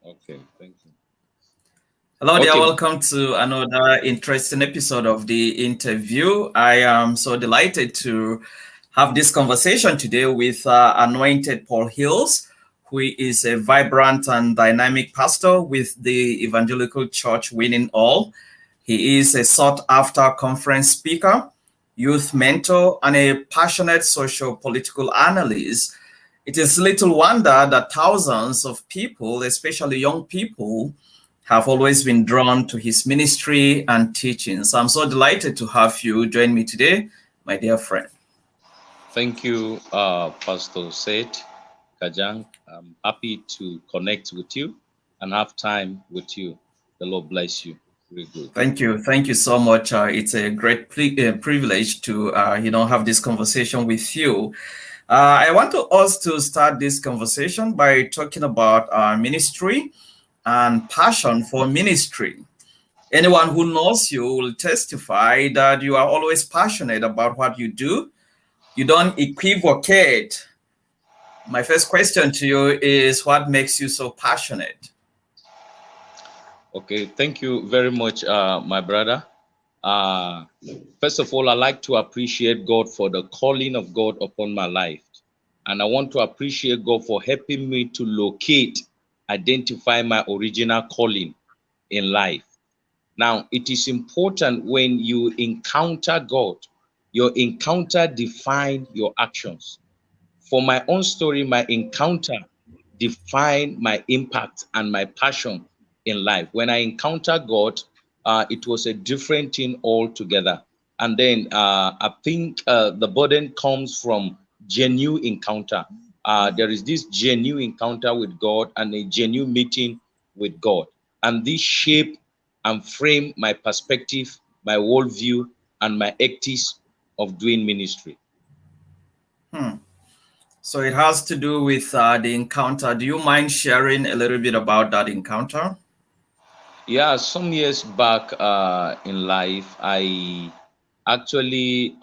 Okay, thank you. Hello there, Okay, welcome to another interesting episode of the interview. I am so delighted to have this conversation today with Anointed Paulhills, who is a vibrant and dynamic pastor with the Evangelical Church Winning All. He is a sought after conference speaker, youth mentor, and a passionate social political analyst. It is little wonder that thousands of people, especially young people, have always been drawn to his ministry and teachings. I'm so delighted to have you join me today, my dear friend. thank you, Pastor Seth Kajang. I'm happy to connect with you and have time with you. The Lord bless you. Very good. Thank you. Thank you so much. It's a great privilege to, have this conversation with you. I want us to start this conversation by talking about ministry and passion for ministry. Anyone who knows you will testify that you are always passionate about what you do. You don't equivocate. My first question to you is, what makes you so passionate? Okay, thank you very much, my brother. Uh, First of all, I like to appreciate God for the calling of God upon my life. And I want to appreciate God for helping me to locate, identify my original calling in life. Now, it is important when you encounter God, your encounter define your actions. For my own story, my encounter defined my impact and my passion in life. When I encountered God, it was a different thing altogether. And then I think the burden comes from genuine encounter. There is this genuine encounter with God and a genuine meeting with God. And this shape and frame my perspective, my worldview, and my ethics of doing ministry. Hmm. So it has to do with the encounter. Do you mind sharing a little bit about that encounter? Yeah, some years back in life, I actually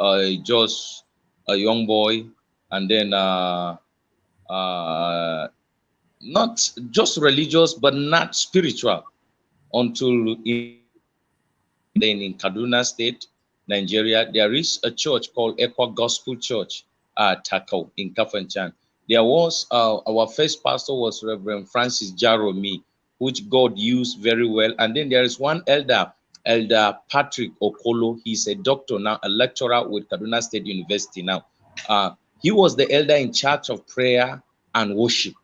just a young boy, and then uh, not just religious, but not spiritual until then in Kaduna State, Nigeria, there is a church called Equa Gospel Church, Takao in Kafanchan. There was our first pastor was Reverend Francis Jaromi, which God used very well. And then there is one elder, Elder Patrick Okolo. He's a doctor now, a lecturer with Kaduna State University now. Uh, he was the elder in charge of prayer and worship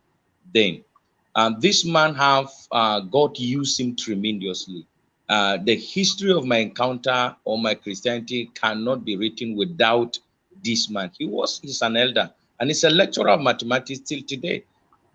then. This man have God used him tremendously. The history of my encounter or my Christianity cannot be written without this man. He's an elder and he's a lecturer of mathematics till today.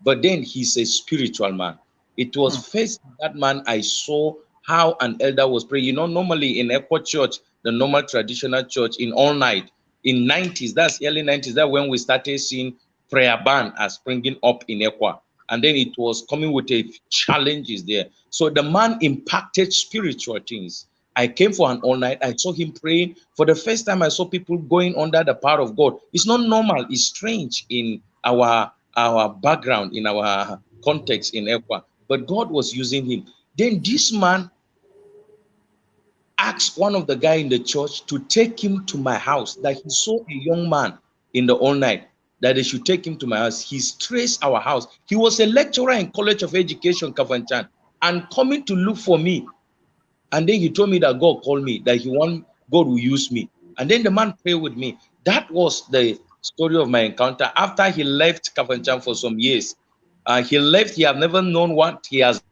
But then he's a spiritual man. It was Hmm. first that man I saw how an elder was praying. You know, normally in Echo Church, the normal traditional church in all night in 90s, that's early 90s, that when we started seeing prayer band as springing up in Equa. And then it was coming with a challenges there. So the man impacted spiritual things. I came for an all night. I saw him praying. For the first time, I saw people going under the power of God. It's not normal. It's strange in our background, in our context in Equa. But God was using him. Then this man asked one of the guy in the church to take him to my house, that he saw a young man in the all night, that they should take him to my house. He traced our house. He was a lecturer in College of Education, Kafanchan, and coming to look for me. And then he told me that God called me, that God will use me. And then the man prayed with me. That was the story of my encounter. After he left Kafanchan for some years, he left. He had never known what he has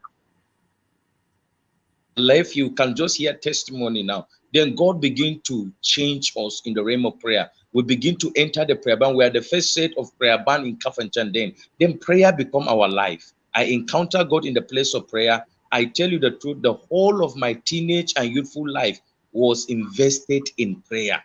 life. You can just hear testimony now. Then God begin to change us in the realm of prayer. We begin to enter the prayer band. We are the first set of prayer band in Kafanchan. Then prayer become our life. I encounter God in the place of prayer. I tell you the truth, the whole of my teenage and youthful life was invested in prayer.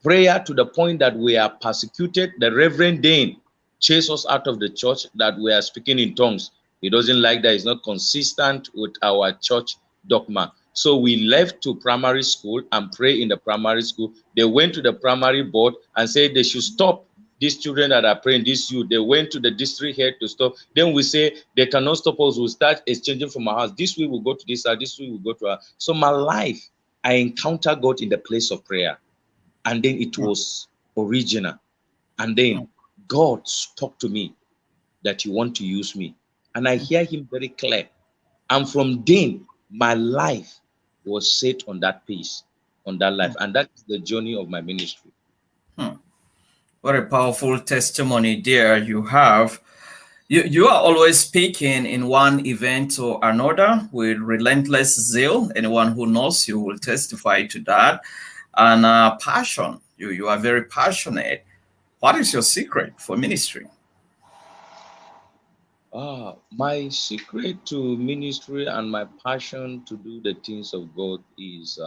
Prayer to the point that we are persecuted. The Reverend Dane chased us out of the church, that we are speaking in tongues. He doesn't like that. It's not consistent with our church dogma. So we left to primary school and pray in the primary school. They went to the primary board and said they should stop these children that are praying, this youth, they went to the district head to stop. Then we say they cannot stop us. We'll start exchanging from our house. This way we'll go to this house. This way we'll go to our. So my life, I encounter God in the place of prayer, and then it was original. And then God spoke to me that He want to use me, and I hear Him very clear. And from then, my life was set on that pace, on that life, and that's the journey of my ministry. What a powerful testimony there you have. You are always speaking in one event to another with relentless zeal. Anyone who knows you will testify to that. And passion. You are very passionate. What is your secret for ministry? My secret to ministry and my passion to do the things of God is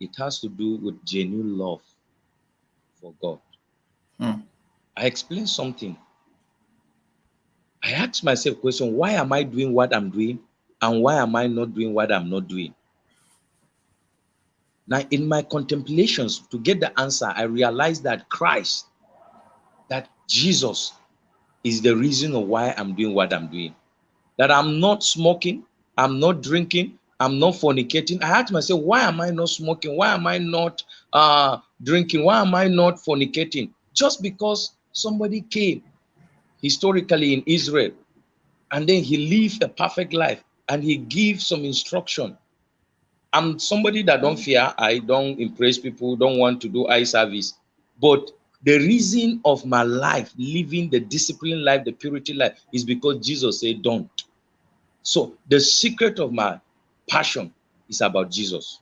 it has to do with genuine love for God. Hmm. I explained something. I asked myself a question, why am I doing what I'm doing? And why am I not doing what I'm not doing? Now, in my contemplations, to get the answer, I realized that Christ, that Jesus is the reason of why I'm doing what I'm doing. That I'm not smoking, I'm not drinking, I'm not fornicating. I asked myself, why am I not smoking? Why am I not drinking? Why am I not fornicating? Just because somebody came historically in Israel and then he lived a perfect life and he gave some instruction. I'm somebody that don't fear, I don't impress people, don't want to do eye service. But the reason of my life, living the disciplined life, the purity life, is because Jesus said, don't. So the secret of my passion is about Jesus.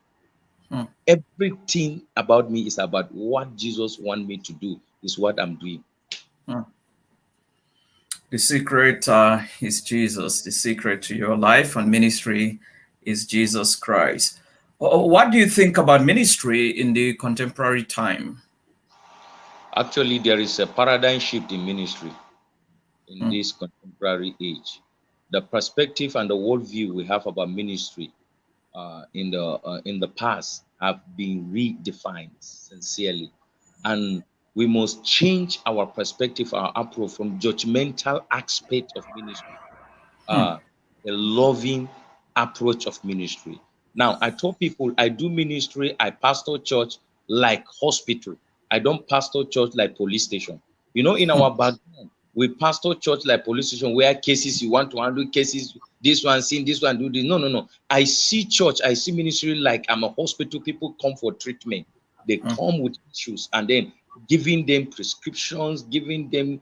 Hmm. Everything about me is about what Jesus wants me to do, is what I'm doing. Hmm. The secret is Jesus. The secret to your life and ministry is Jesus Christ. What do you think about ministry in the contemporary time? Actually, there is a paradigm shift in ministry in Hmm. this contemporary age. The perspective and the worldview we have about ministry in the past have been redefined sincerely, and we must change our perspective, our approach from judgmental aspect of ministry, Hmm. uh, a loving approach of ministry. Now, I told people I do ministry, I pastor church like hospital. I don't pastor church like police station. You know, in our background, we pastor church like police station where cases you want to handle cases, this one seen, this one do this. No, no, no. I see church, I see ministry like I'm a hospital. People come for treatment. They Hmm. come with issues and then giving them prescriptions, giving them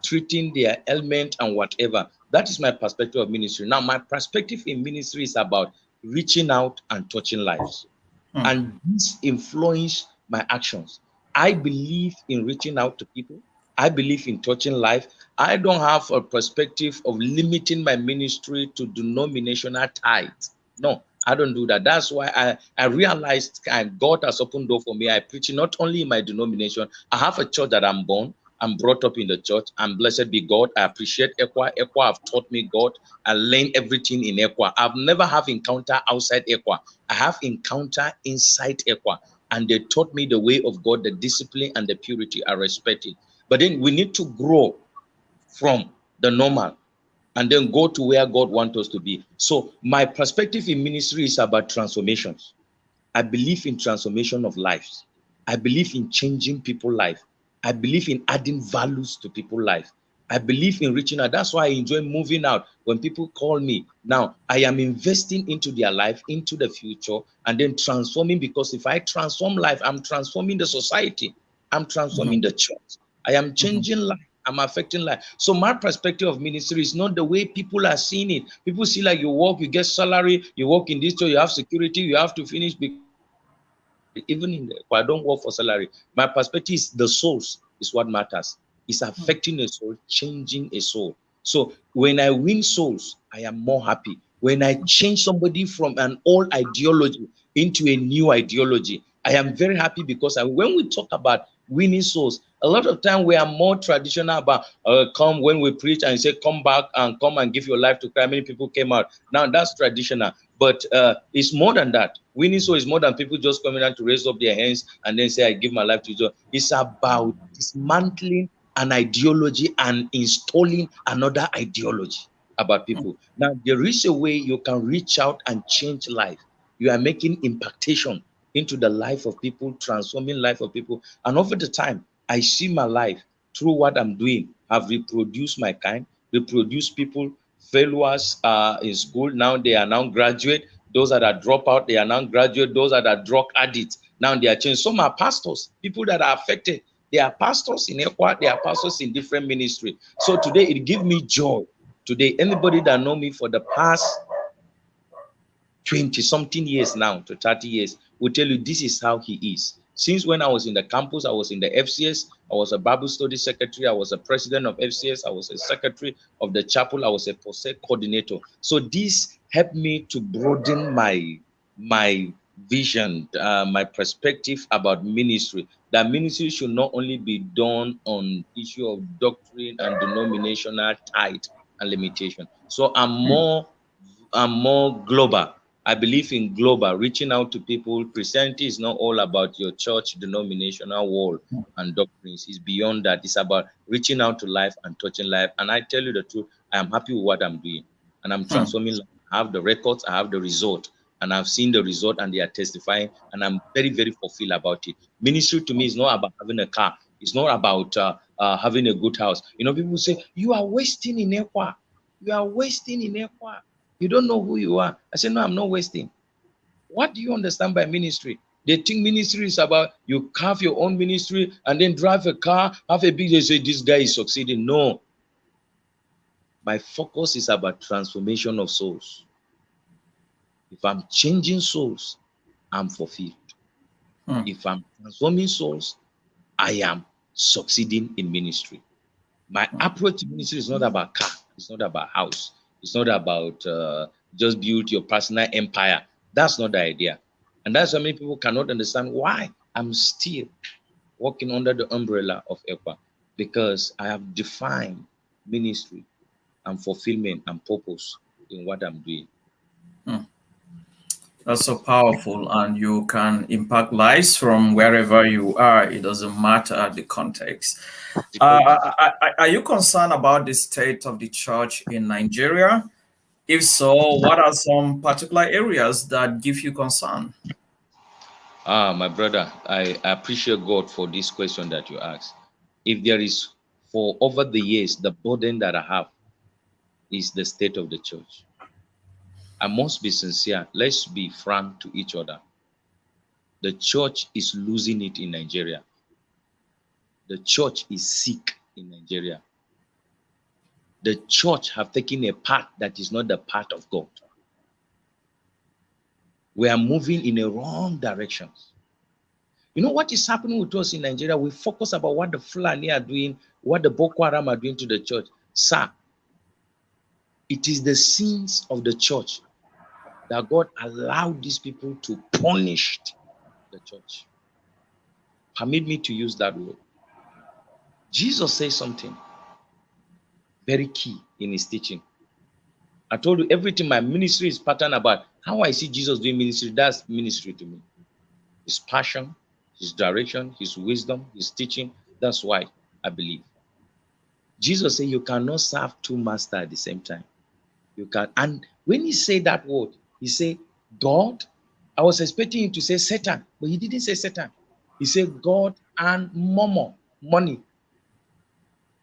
treating their ailment and whatever. That is my perspective of ministry. Now, my perspective in ministry is about reaching out and touching lives. Hmm. And this influence my actions. I believe in reaching out to people. I believe in touching life. I don't have a perspective of limiting my ministry to denominational tithes. No, I don't do that. That's why I realized God has opened door for me. I preach not only in my denomination. I have a church that I'm born. I'm brought up in the church. And blessed be God. I appreciate Equa. Equa have taught me God. I learned everything in Equa. I've never have encounter outside Equa. I have encounter inside Equa. And they taught me the way of God, the discipline and the purity. I respect it. But then we need to grow from the normal and then go to where God wants us to be. So my perspective in ministry is about transformations. I believe in transformation of lives. I believe in changing people's life. I believe in adding values to people's life. I believe in reaching out. That's why I enjoy moving out. When people call me, now I am investing into their life, into the future, and then transforming, because if I transform life, I'm transforming the society. I'm Hmm. transforming the church. I am Hmm. changing life. I'm affecting life. So my perspective of ministry is not the way people are seeing it. People see like you work, you get salary, you work in this church, you have security, you have to finish because you have salary. Even in the, I don't work for salary. My perspective is the souls is what matters. It's affecting a soul, changing a soul. So when I win souls, I am more happy. When I change somebody from an old ideology into a new ideology, I am very happy because when we talk about winning souls, A lot of time we are more traditional about come when we preach and say come back and come and give your life to Christ. Many people came out. Now that's traditional, but it's more than that. Winning soul is more than people just coming out to raise up their hands and then say I give my life to Jesus. It's about dismantling an ideology and installing another ideology about people. Now there is a way you can reach out and change life. You are making impactation into the life of people, transforming life of people. And over the time, I see my life through what I'm doing. I've reproduced my kind, reproduced people, failures in school. Now they are now graduate. Those that are drop out, they are now graduate. Those that are drug addicts, now they are changed. Some are pastors, people that are affected. They are pastors in Equa, they are pastors in different ministry. So today it gives me joy. Today, anybody that know me for the past 20 something years now to 30 years will tell you this is how he is. Since when I was in the campus, I was in the FCS, I was a Bible study secretary, I was a president of FCS, I was a secretary of the chapel, I was a POSEC coordinator. So this helped me to broaden my vision, my perspective about ministry. That ministry should not only be done on issue of doctrine and denominational tithe and limitation. So I'm more global. I believe in global, reaching out to people. Christianity is not all about your church denominational wall and doctrines. It's beyond that. It's about reaching out to life and touching life. And I tell you the truth, I am happy with what I'm doing. And I'm transforming life. I have the records, I have the result. And I've seen the result and they are testifying. And I'm very, very fulfilled about it. Ministry to me is not about having a car. It's not about having a good house. You know, people say, you are wasting in Equa. You are wasting in Equa. You don't know who you are. I said, no, I'm not wasting. What do you understand by ministry? They think ministry is about you carve your own ministry and then drive a car, have a big, they say this guy is succeeding. No. My focus is about transformation of souls. If I'm changing souls, I'm fulfilled. If I'm transforming souls, I am succeeding in ministry. My approach to ministry is not about car. It's not about house. It's not about just build your personal empire. That's not the idea. And that's why many people cannot understand why I'm still working under the umbrella of EPA, because I have defined ministry and fulfillment and purpose in what I'm doing. That's so powerful, and you can impact lives from wherever you are. It doesn't matter the context. Are you concerned about the state of the church in Nigeria? If so, what are some particular areas that give you concern? My brother, I appreciate God for this question that you asked. If there is, for over the years, the burden that I have is the state of the church. I must be sincere. Let's be frank to each other. The church is losing it in Nigeria. The church is sick in Nigeria. The church have taken a path that is not the path of God. We are moving in a wrong directions. You know what is happening with us in Nigeria? We focus about what the Fulani are doing, what the Boko Haram are doing to the church. Sir, it is the sins of the church that God allowed these people to punish the church. Permit me to use that word. Jesus says something very key in his teaching. I told you everything my ministry is patterned about. How I see Jesus doing ministry, that's ministry to me. His passion, his direction, his wisdom, his teaching. That's why I believe. Jesus said you cannot serve two masters at the same time. You can. And when he said that word, he said God. I was expecting him to say Satan, but he didn't say Satan. He said God and money.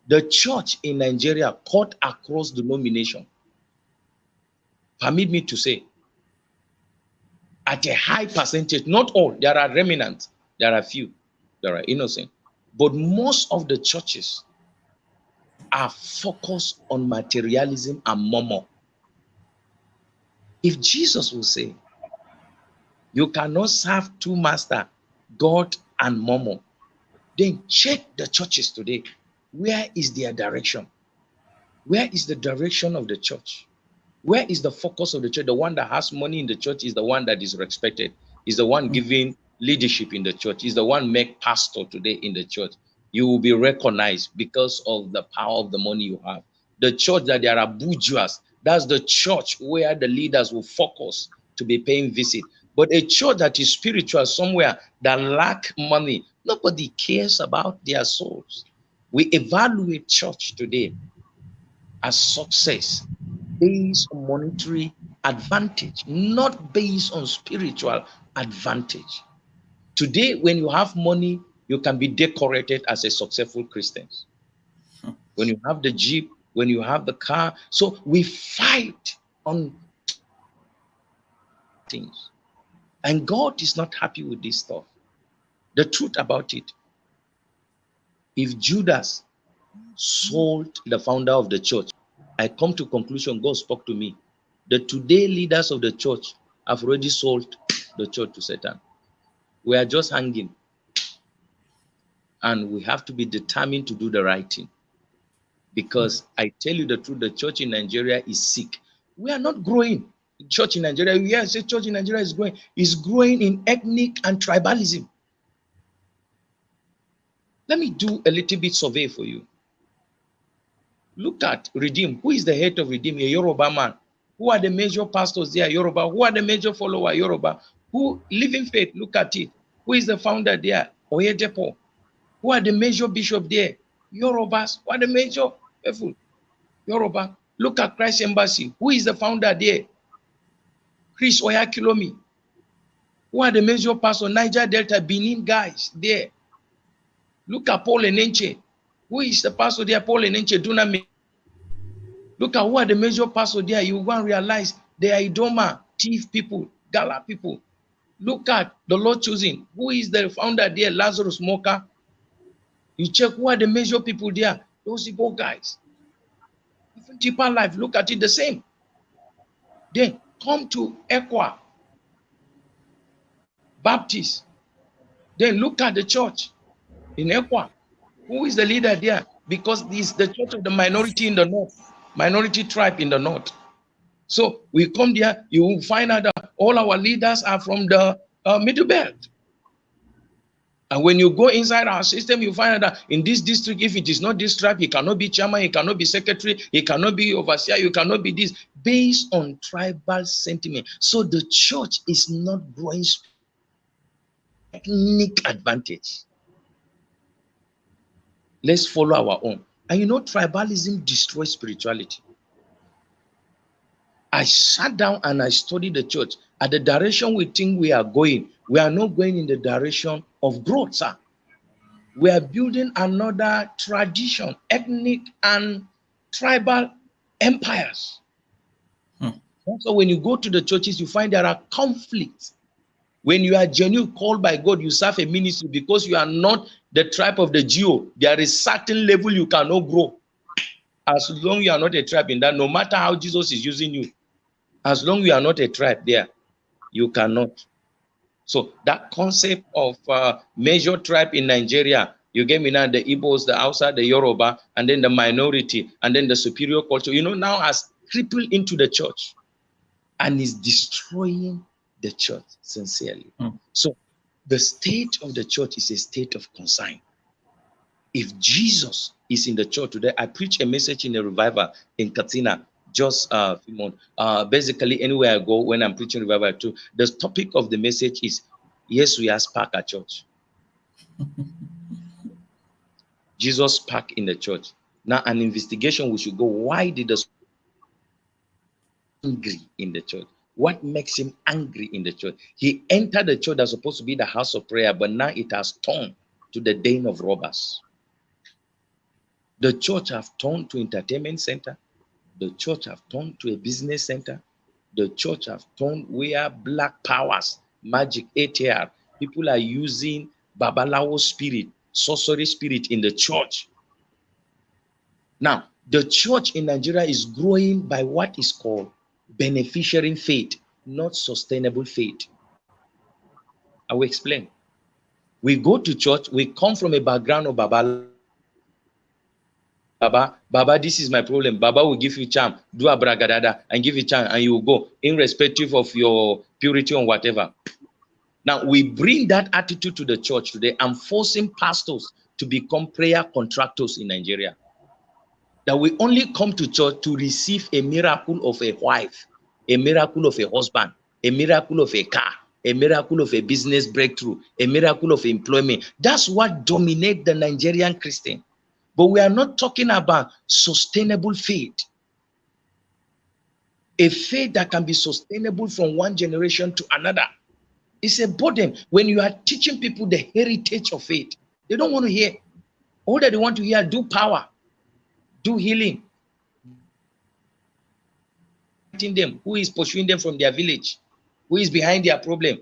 The church in Nigeria cut across denomination. Permit me to say, at a high percentage, not all, there are remnants, there are few, there are innocent, but most of the churches are focused on materialism and murmur. If Jesus will say, you cannot serve two masters, God and murmur, then check the churches today. Where is their direction? Where is the direction of the church? Where is the focus of the church? The one that has money in the church is the one that is respected, is the one giving leadership in the church, is the one make pastor today in the church. You will be recognized because of the power of the money you have. The church that there are bourgeois, that's the church where the leaders will focus to be paying visit. But a church that is spiritual somewhere that lack money, nobody cares about their souls. We evaluate church today as success based on monetary advantage, not based on spiritual advantage. Today, when you have money, you can be decorated as a successful Christian. When you have the Jeep, when you have the car. So we fight on things. And God is not happy with this stuff. The truth about it, if Judas sold the founder of the church, I come to conclusion, God spoke to me. The today leaders of the church have already sold the church to Satan. We are just hanging. And we have to be determined to do the right thing. Because I tell you the truth, the church in Nigeria is sick. We are not growing. The church in Nigeria, yes, the church in Nigeria is growing. It's growing in ethnic and tribalism. Let me do a little bit survey for you. Look at Redeem. Who is the head of Redeem? A Yoruba man. Who are the major pastors there? Yoruba. Who are the major followers? Yoruba. Who Living Faith? Look at it. Who is the founder there? Oyedepo. Who are the major bishop there? Yorubas. Who are the major people? Yoruba. Look at Christ Embassy. Who is the founder there? Chris Oyakilomi. Who are the major pastors? Niger Delta, Benin guys there. Look at Paul Enenche. Who is the pastor there? Paul Enenche, Duname. Look at who are the major pastors there. You go and realize they are Idoma, thief people, Gala people. Look at the Lord choosing. Who is the founder there? Lazarus Moka. You check who are the major people there. Those Igbo guys. Even deeper life, look at it the same. Then come to Equa Baptist. Then look at the church in Equa. Who is the leader there? Because this is the church of the minority in the north, minority tribe in the north. So we come there, you will find out that all our leaders are from the middle belt. And when you go inside our system, you find out that in this district, if it is not this tribe, he cannot be chairman, he cannot be secretary, he cannot be overseer, you cannot be this, based on tribal sentiment. So the church is not growing ethnic advantage. Let's follow our own. And you know, tribalism destroys spirituality. I sat down and I studied the church. At the direction we think we are going, we are not going in the direction of growth, sir. We are building another tradition, ethnic and tribal empires. So when you go to the churches, you find there are conflicts. When you are genuine called by God, you serve a ministry because you are not the tribe of the Geo. There is certain level you cannot grow. As long as you are not a tribe in that, no matter how Jesus is using you, as long as you are not a tribe there, you cannot. So that concept of major tribe in Nigeria, you get me now, the Igbos, the Hausa, the Yoruba, and then the minority, and then the superior culture, you know, now has crippled into the church and is destroying the church sincerely. So the state of the church is a state of concern. If Jesus is in the church today, I preach a message in a revival in Katina just a few months. Basically, anywhere I go when I'm preaching revival too, the topic of the message is, yes, we have spark at church. Jesus spark in the church. Now, an investigation we should go. Why did the angry in the church? What makes him angry in the church? He entered the church that's supposed to be the house of prayer, but now it has turned to the den of robbers. The church have turned to entertainment center. The church have turned to a business center. The church have turned where black powers, magic, ATR, people are using Babalawo spirit, sorcery spirit in the church. Now, the church in Nigeria is growing by what is called beneficiary faith, not sustainable faith. I will explain. We go to church, we come from a background of Baba. Baba, this is my problem. Baba will give you charm, do a bragadada, and give you charm, and you will go, irrespective of your purity or whatever. Now, we bring that attitude to the church today. I'm forcing pastors to become prayer contractors in Nigeria. That we only come to church to receive a miracle of a wife, a miracle of a husband, a miracle of a car, a miracle of a business breakthrough, a miracle of employment. That's what dominates the Nigerian Christian. But we are not talking about sustainable faith. A faith that can be sustainable from one generation to another. It's a burden when you are teaching people the heritage of faith. They don't want to hear. All that they want to hear, do power, do healing. Them, who is pursuing them from their village, who is behind their problem.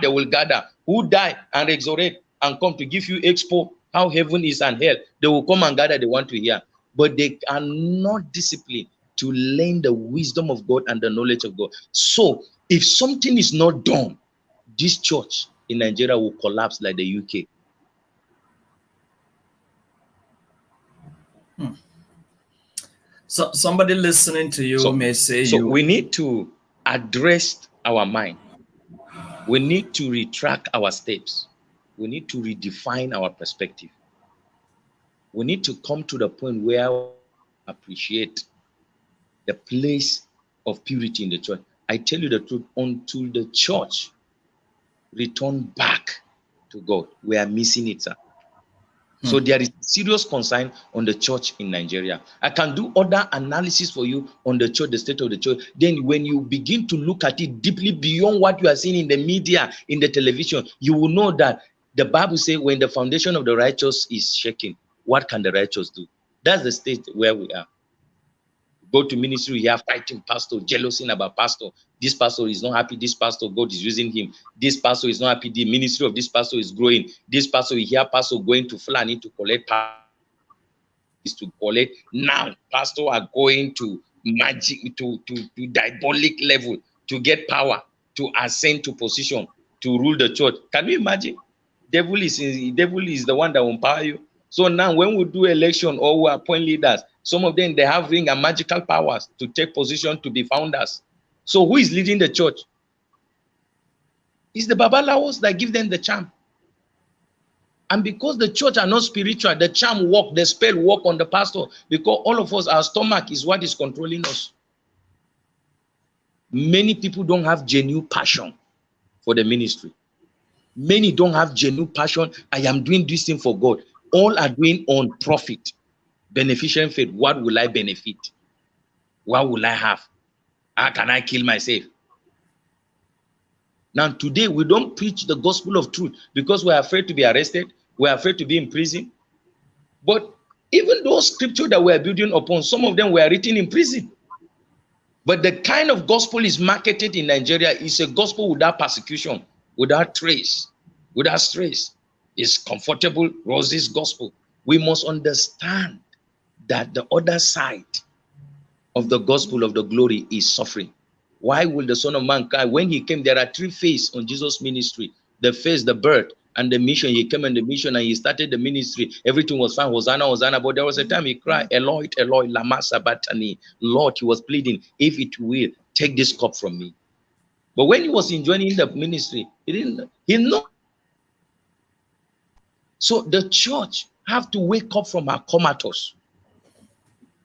They will gather, who die and resurrect and come to give you expo how heaven is and hell. They will come and gather, they want to hear, but they are not disciplined to learn the wisdom of God and the knowledge of God. So if something is not done, this church in Nigeria will collapse like the UK. So somebody listening to you may say we need to address our mind. We need to retract our steps. We need to redefine our perspective. We need to come to the point where we appreciate the place of purity in the church. I tell you the truth, until the church return back to God, we are missing it, sir. So there is serious concern on the church in Nigeria. I can do other analysis for you on the church, the state of the church. Then when you begin to look at it deeply beyond what you are seeing in the media, in the television, you will know that the Bible says when the foundation of the righteous is shaking, what can the righteous do? That's the state where we are. Go to ministry, you have fighting pastor, jealousy about pastor. This pastor is not happy. This pastor, God is using him. This pastor is not happy. The ministry of this pastor is growing. This pastor, you hear pastor going to Fulani to collect power. Is to collect. Now, pastor are going to magic, to diabolic level to get power, to ascend to position, to rule the church. Can you imagine? Devil is the one that will empower you. So now when we do election or we appoint leaders, some of them, they have ring and magical powers to take position to be founders. So who is leading the church? It's the Babalawos that give them the charm. And because the church are not spiritual, the charm work, the spell work on the pastor. Because all of us, our stomach is what is controlling us. Many people don't have genuine passion for the ministry. Many don't have genuine passion. I am doing this thing for God. All are doing on profit. Beneficent faith. What will I benefit? What will I have? How can I kill myself? Now, today, we don't preach the gospel of truth because we're afraid to be arrested. We're afraid to be in prison. But even those scriptures that we're building upon, some of them were written in prison. But the kind of gospel is marketed in Nigeria is a gospel without persecution, without trace, without stress. It's comfortable, roses gospel. We must understand that the other side of the gospel of the glory is suffering. Why will the Son of Man cry? When he came, there are three phases on Jesus' ministry. The phase, the birth, and the mission. He came in the mission and he started the ministry. Everything was fine. Hosanna, Hosanna. But there was a time he cried, Eloi, Eloi, lama sabachthani. Lord, he was pleading, if it will, take this cup from me. But when he was enjoying the ministry, he know. So the church have to wake up from her comatose.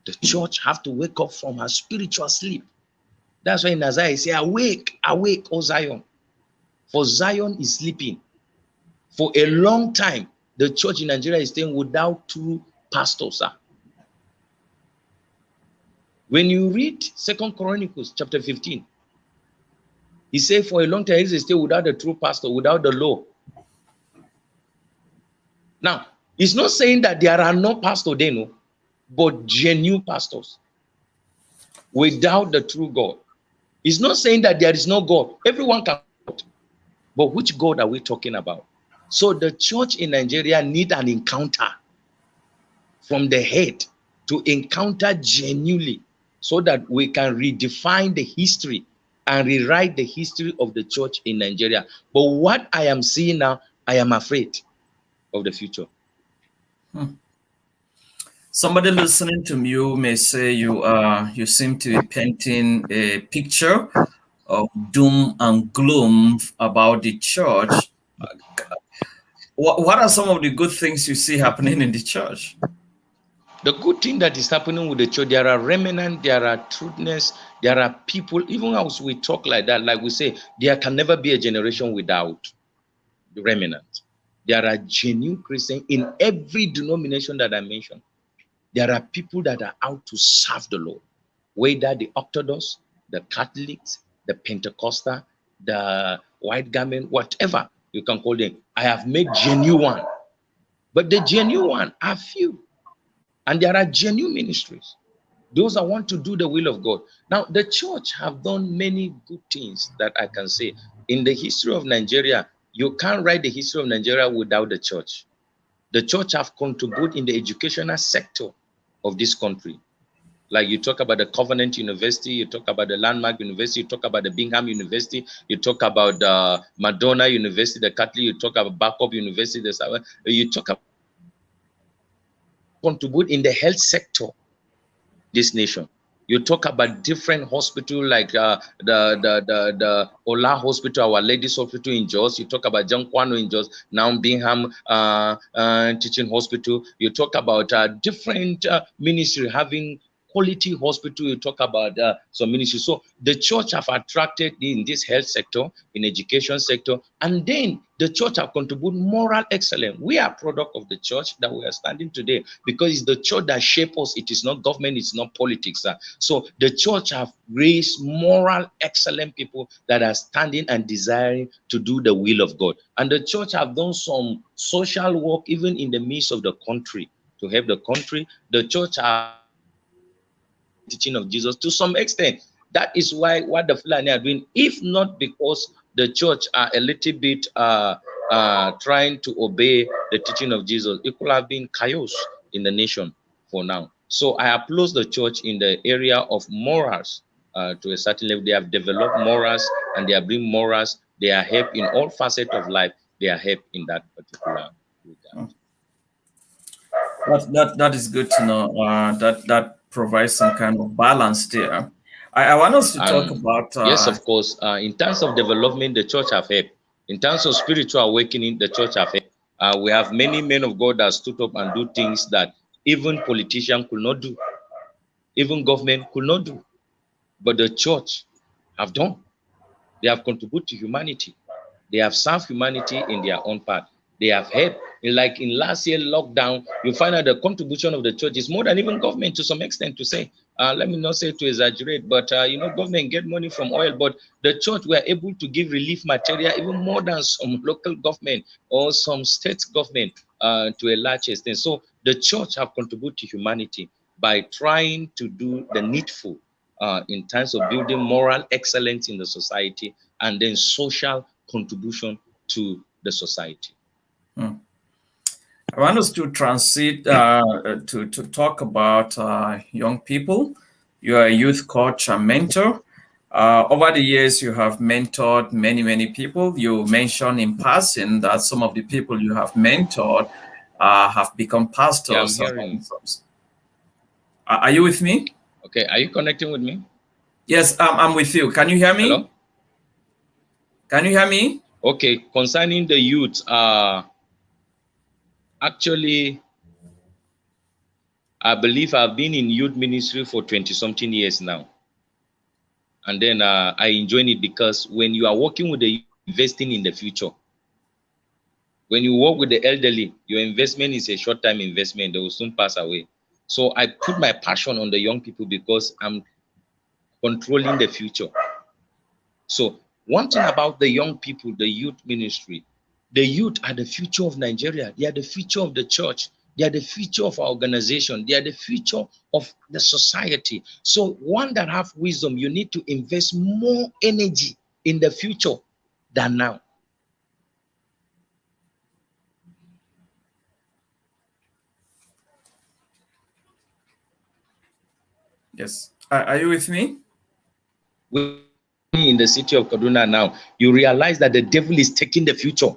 The church have to wake up from her spiritual sleep. That's why in Isaiah say, awake, awake, O Zion. For Zion is sleeping. For a long time, the church in Nigeria is staying without true pastors. Sir. When you read 2 Chronicles chapter 15, he said for a long time, he stay without the true pastor, without the law. Now, it's not saying that there are no pastors there, no, but genuine pastors without the true God. It's not saying that there is no God. Everyone can God. But which God are we talking about? So the church in Nigeria need an encounter from the head to encounter genuinely so that we can redefine the history and rewrite the history of the church in Nigeria. But what I am seeing now, I am afraid of the future. Somebody listening to you may say you seem to be painting a picture of doom and gloom about the church. What are some of the good things you see happening in the church? The good thing that is happening with the church, there are remnant, there are truthness, there are people, even as we talk like that, like we say, there can never be a generation without the remnant. There are genuine Christians in every denomination that I mentioned. There are people that are out to serve the Lord, whether the Orthodox, the Catholics, the Pentecostal, the white garment, whatever you can call them. I have made genuine, but the genuine one are few. And there are genuine ministries. Those that want to do the will of God. Now, the church have done many good things that I can say. In the history of Nigeria, you can't write the history of Nigeria without the church. The church have contributed in the educational sector of this country. Like you talk about the Covenant University, you talk about the Landmark University, you talk about the Bingham University, you talk about the Madonna University, the Catholic, you talk about Backup University, you talk about contribute in the health sector this nation. You talk about different hospital like the Ola Hospital, Our Lady's Hospital in Jos. You talk about John Kwano in Jos, now Bingham Teaching Hospital. You talk about different ministry having quality hospital. You talk about some ministry. So the church have attracted in this health sector, in education sector, and then the church have contributed moral excellence. We are product of the church that we are standing today because it's the church that shape us. It is not government, it's not politics. So the church have raised moral excellent people that are standing and desiring to do the will of God. And the church have done some social work even in the midst of the country to help the country. The church have teaching of Jesus to some extent. That is why what the Fulani are doing, if not because the church are a little bit trying to obey the teaching of Jesus, it could have been chaos in the nation for now. So I applaud the church in the area of morals to a certain level. They have developed morals and they are bringing morals. They are help in all facets of life. They are help in that particular regard. That is good to know. That provides some kind of balance there. I want us to talk And about yes, of course, in terms of development, the church have helped. In terms of spiritual awakening, the church have helped. We have many men of God that stood up and do things that even politicians could not do, even government could not do. But the church have done. They have contributed to humanity. They have served humanity in their own part. They have helped. Like in last year lockdown, you find out the contribution of the church is more than even government to some extent to say. Let me not say to exaggerate, but government get money from oil, but the church were able to give relief material even more than some local government or some state government to a large extent. So the church have contributed to humanity by trying to do the needful in terms of building moral excellence in the society and then social contribution to the society. I want us to transit to talk about young people. You are a youth coach and mentor. Over the years, you have mentored many people. You mentioned in passing that some of the people you have mentored have become Yeah, I'm pastors. hearing. Are you with me? Okay, are you connecting with me? Yes, I'm with you. Can you hear me? Hello? Can you hear me? Okay, concerning the youth, actually, I believe I've been in youth ministry for 20-something years now. And then I enjoy it because when you are working with the youth, investing in the future, when you work with the elderly, your investment is a short-term investment. They will soon pass away. So I put my passion on the young people because I'm controlling the future. So one thing about the young people, the youth ministry, the youth are the future of Nigeria. They are the future of the church. They are the future of our organization. They are the future of the society. So one that have wisdom, you need to invest more energy in the future than now. Yes. Are you with me? In the city of Kaduna now, you realize that the devil is taking the future.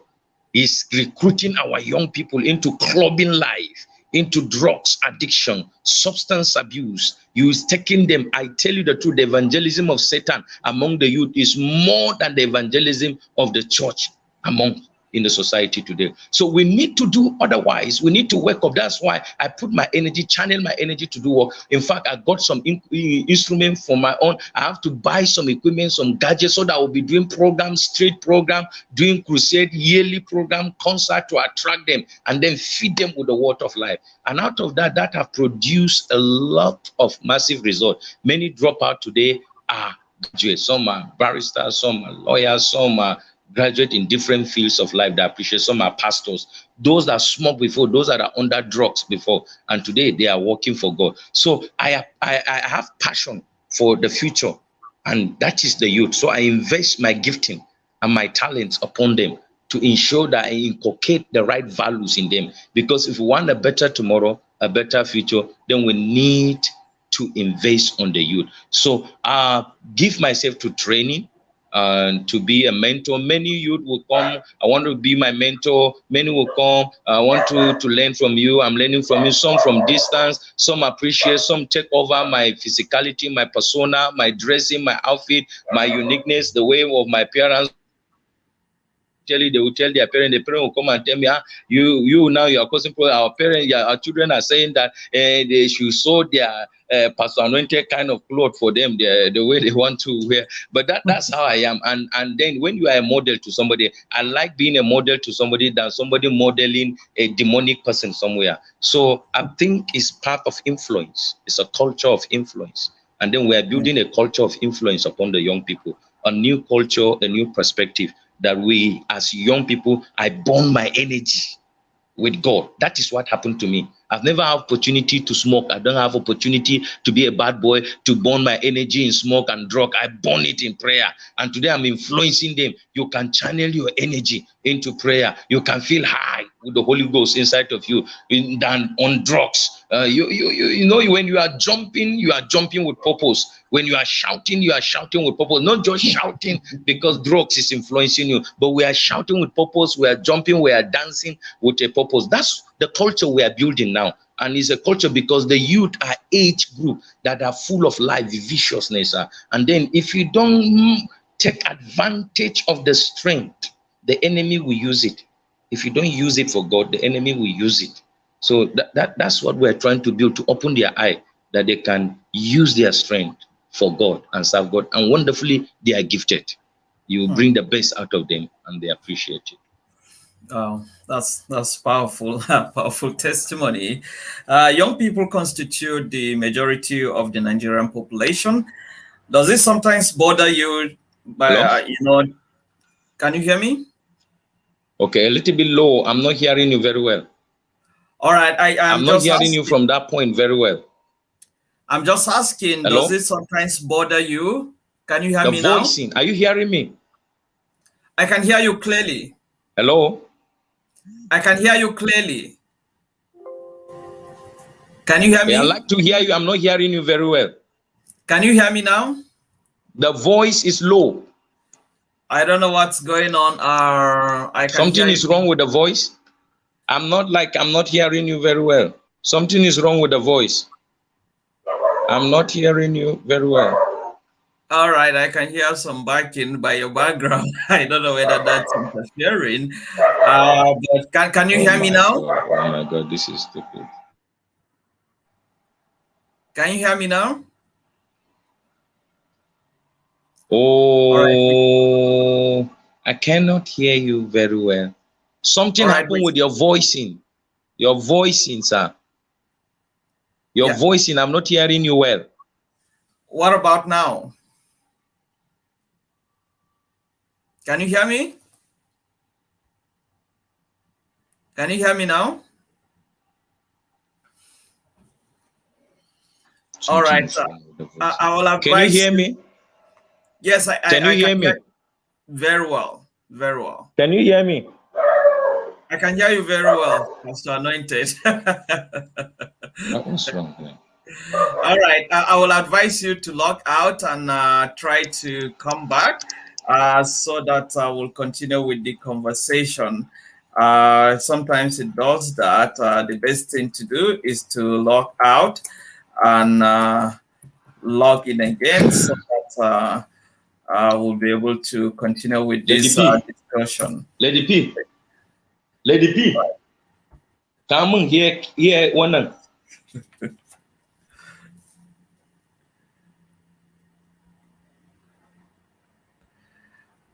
He's recruiting our young people into clubbing life, into drugs addiction, substance abuse. He's taking them. I tell you the truth, the evangelism of Satan among the youth is more than the evangelism of the church among in the society today. So we need to do otherwise. We need to wake up. That's why I put my energy, channel my energy to do work. In fact, I got some instrument for my own. I have to buy some equipment, some gadgets, so that I will be doing programs, street program, doing crusade, yearly program, concert to attract them and then feed them with the word of life. And out of that, that have produced a lot of massive results. Many drop out today are graduates. Some are barristers, some are lawyers, some are graduate in different fields of life that appreciate. Some are pastors. Those that smoked before, those that are under drugs before, and today they are working for God. So I have passion for the future, and that is the youth. So I invest my gifting and my talents upon them to ensure that I inculcate the right values in them. Because if we want a better tomorrow, a better future, then we need to invest on the youth. So give myself to training and to be a mentor. Many youth will come. I want to be my mentor. Many will come. I want to learn from you. I'm learning from you. Some from distance. Some appreciate. Some take over my physicality, my persona, my dressing, my outfit, my uniqueness, the way of my appearance. They will tell their parent. The parent will come and tell me, you now you are causing problem. Our parents, our children are saying that they should sew their Pastor Anointed kind of cloth for them, the way they want to wear. But that's how I am. And then when you are a model to somebody, I like being a model to somebody than somebody modeling a demonic person somewhere. So I think it's part of influence. It's a culture of influence. And then we are building a culture of influence upon the young people, a new culture, a new perspective, that we as young people, I burn my energy with God. That is what happened to me. I've never had opportunity to smoke. I don't have opportunity to be a bad boy, to burn my energy in smoke and drug. I burn it in prayer. And today I'm influencing them. You can channel your energy into prayer. You can feel high with the Holy Ghost inside of you than on drugs. You know, when you are jumping with purpose. When you are shouting with purpose. Not just shouting because drugs is influencing you, but we are shouting with purpose. We are jumping, we are dancing with a purpose. That's the culture we are building now. And it's a culture because the youth are age group that are full of life, viciousness. And then if you don't take advantage of the strength, the enemy will use it. If you don't use it for God, the enemy will use it. So that's what we're trying to build, to open their eye, that they can use their strength for God and serve God. And wonderfully, they are gifted. You bring the best out of them and they appreciate it. Oh, that's powerful, powerful testimony. Young people constitute the majority of the Nigerian population. Does it sometimes bother you? By can you hear me? Okay, a little bit low. I'm not hearing you very well. All right, I'm not hearing you from that point very well. I'm just asking. Hello? Does it sometimes bother you? Can you hear The me now? voicing. Are you hearing me? I can hear you clearly. Hello? I can hear you clearly. Can you hear me? I like to hear you. I'm not hearing you very well. Can you hear me now? The voice is low. I don't know what's going on. Something is wrong with the voice. I'm not hearing you very well. Something is wrong with the voice. I'm not hearing you very well. All right, I can hear some barking by your background. I don't know whether that's interfering. But can you hear me now? God. Oh my God, this is stupid. Can you hear me now? Oh, right. I cannot hear you very well. Something happened with your voicing. Your voicing, sir. Your voicing, I'm not hearing you well. What about now? Can you hear me? Can you hear me now? All right. I will advise. Can you hear me? Yes, I can you hear me? Very well. Very well. Can you hear me? I can hear you very well, Pastor Anointed. What's wrong here? All right. I will advise you to log out and try to come back so that I will continue with the conversation. Sometimes it does that. The best thing to do is to log out and log in again so that we'll be able to continue with this discussion. Lady P. Lady B, come on here one.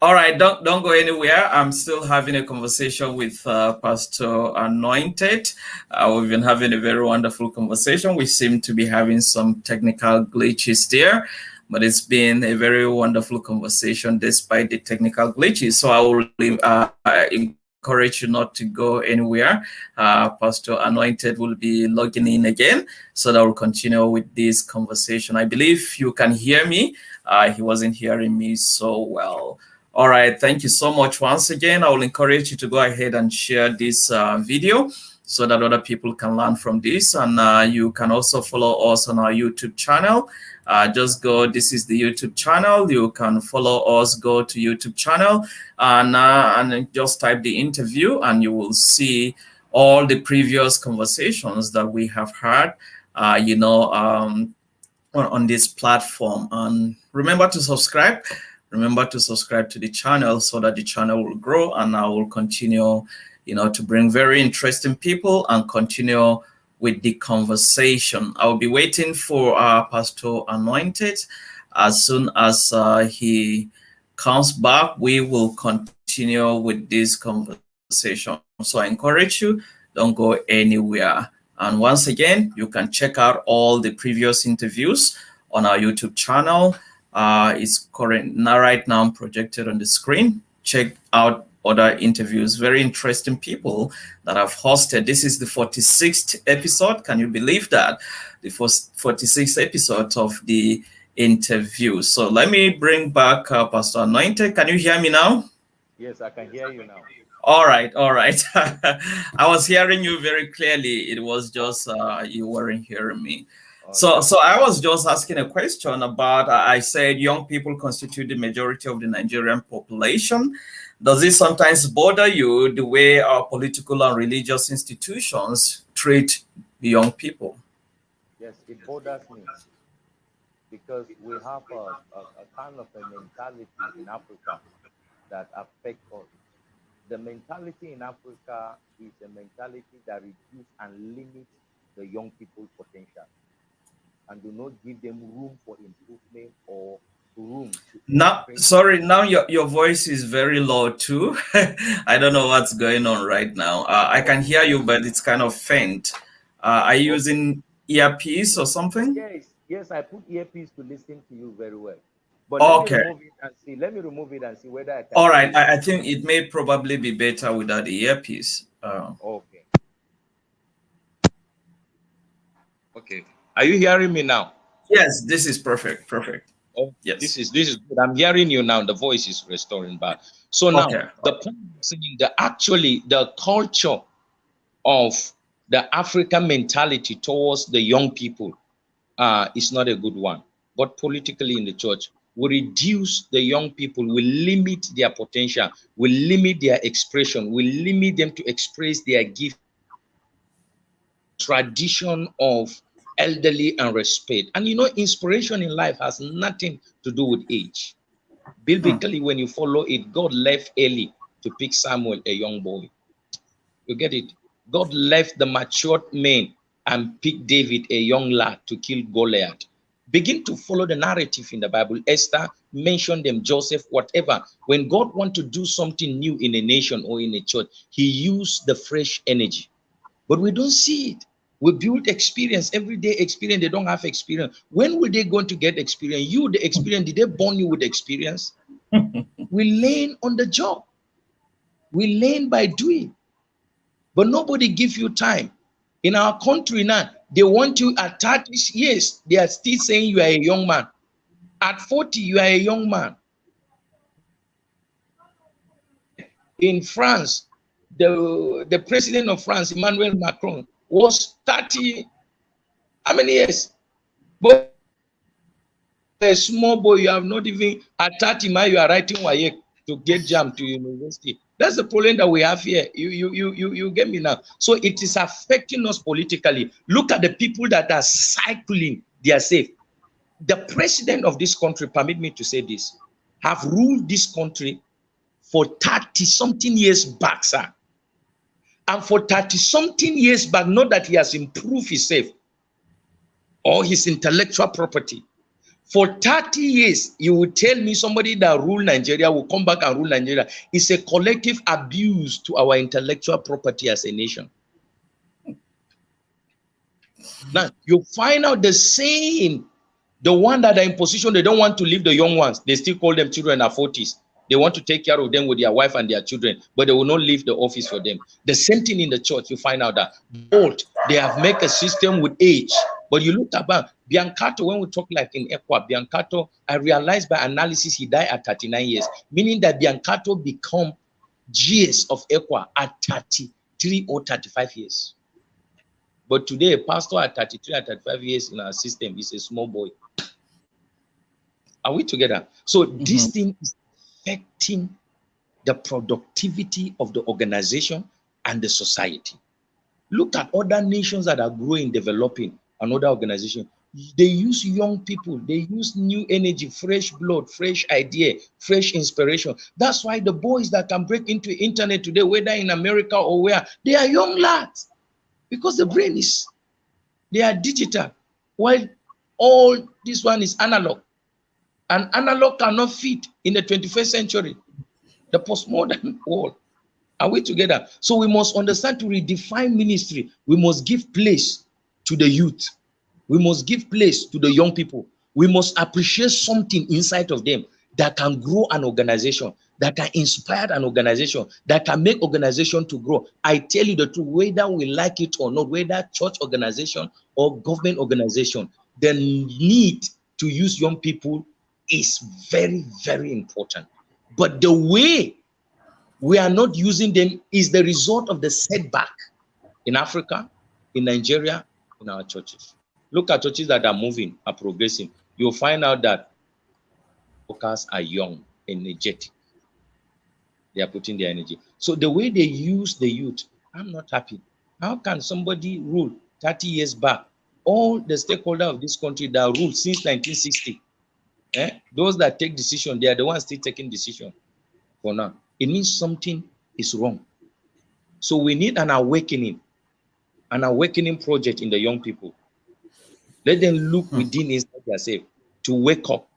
All right, don't go anywhere. I'm still having a conversation with Pastor Anointed. We've been having a very wonderful conversation. We seem to be having some technical glitches there, but it's been a very wonderful conversation despite the technical glitches. So I will encourage you not to go anywhere. Pastor Anointed will be logging in again, so that we'll continue with this conversation. I believe you can hear me. He wasn't hearing me so well. All right, thank you so much once again. I will encourage you to go ahead and share this video so that other people can learn from this. And you can also follow us on our YouTube channel. Just go, this is the YouTube channel. You can follow us, go to YouTube channel and just type the interview and you will see all the previous conversations that we have had, on this platform. And remember to subscribe. Remember to subscribe to the channel so that the channel will grow and I will continue, to bring very interesting people and continue with the conversation. I'll be waiting for Pastor Anointed. As soon as he comes back, we will continue with this conversation. So I encourage you, don't go anywhere. And once again, you can check out all the previous interviews on our YouTube channel. It's current now, right now projected on the screen. Check out other interviews, very interesting people that I've hosted. This is the 46th episode. Can you believe that? The first 46th episode of the interview. So let me bring back Pastor Anointed. Can you hear me now? Yes, I can hear you now. All right. I was hearing you very clearly. It was just you weren't hearing me. So I was just asking a question about, I said young people constitute the majority of the Nigerian population. Does it sometimes bother you the way our political and religious institutions treat the young people? Yes, it bothers me because we have a kind of a mentality in Africa that affects us. The mentality in Africa is a mentality that reduces and limits the young people's potential and do not give them room for improvement or room to now your voice is very low too. I don't know what's going on right now. I can hear you, but it's kind of faint. Are you using earpiece or something? Yes, I put earpiece to listen to you very well. But okay, let me remove it and see whether I can. All right, I think it may probably be better without the earpiece. Okay. Okay. Are you hearing me now? Yes, this is perfect. Oh, yes, this is good. I'm hearing you now. The voice is restoring back. So now the point I'm saying that actually the culture of the African mentality towards the young people is not a good one. But politically in the church, we reduce the young people, we limit their potential, we limit their expression, we limit them to express their gift. Tradition of elderly and respect. And inspiration in life has nothing to do with age. Biblically, when you follow it, God left Eli to pick Samuel, a young boy. You get it? God left the matured men and picked David, a young lad, to kill Goliath. Begin to follow the narrative in the Bible. Esther mentioned them, Joseph, whatever. When God wants to do something new in a nation or in a church, he used the fresh energy. But we don't see it. We build experience, everyday experience. They don't have experience. When will they going to get experience? You, the experience, did they born you with experience? We learn on the job. We learn by doing. But nobody gives you time. In our country now, they want you at 30 years. They are still saying you are a young man. At 40, you are a young man. In France, the president of France, Emmanuel Macron, was 30, how many years? But a small boy, you have not even, at 30, man, you are writing WAEC to get jam to university. That's the problem that we have here. You get me now. So it is affecting us politically. Look at the people that are cycling. They are safe. The president of this country, permit me to say this, have ruled this country for 30 something years back, sir. And for 30-something years back, not that he has improved himself or his intellectual property. For 30 years, you will tell me somebody that rule Nigeria will come back and rule Nigeria. It's a collective abuse to our intellectual property as a nation. Now, you find out the same, the one that are in position, they don't want to leave the young ones. They still call them children at 40s. They want to take care of them with their wife and their children, but they will not leave the office for them. The same thing in the church, you find out that old, they have made a system with age. But you look about Biancato, when we talk like in Equa, Biancato, I realized by analysis he died at 39 years, meaning that Biancato become GS of Equa at 33 or 35 years. But today, a pastor at 33 and 35 years in our system is a small boy. Are we together? So this thing is affecting the productivity of the organization and the society. Look at other nations that are growing, developing, and other organizations. They use young people. They use new energy, fresh blood, fresh idea, fresh inspiration. That's why the boys that can break into internet today, whether in America or where, they are young lads. Because the brain is, they are digital, while all this one is analog. And analog cannot fit in the 21st century, the postmodern world. Are we together? So we must understand, to redefine ministry, we must give place to the youth. We must give place to the young people. We must appreciate something inside of them that can grow an organization, that can inspire an organization, that can make organization to grow. I tell you the truth, whether we like it or not, whether church organization or government organization, the need to use young people is very, very important. But the way we are not using them is the result of the setback in Africa, in Nigeria, in our churches. Look at churches that are moving, are progressing. You'll find out that workers are young, energetic. They are putting their energy. So the way they use the youth, I'm not happy. How can somebody rule 30 years back? All the stakeholders of this country that ruled since 1960, those that take decision, they are the ones still taking decision for now. It means something is wrong. So we need an awakening project in the young people. Let them look within inside themselves to wake up,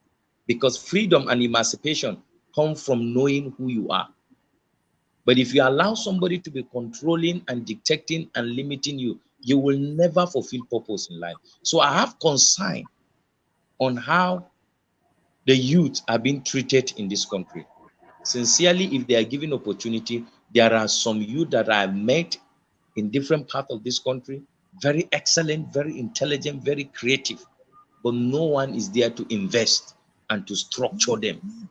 because freedom and emancipation come from knowing who you are. But if you allow somebody to be controlling and dictating and limiting you, you will never fulfill purpose in life. So I have concern on how the youth are being treated in this country. Sincerely, if they are given opportunity, there are some youth that I met in different parts of this country, very excellent, very intelligent, very creative, but no one is there to invest and to structure them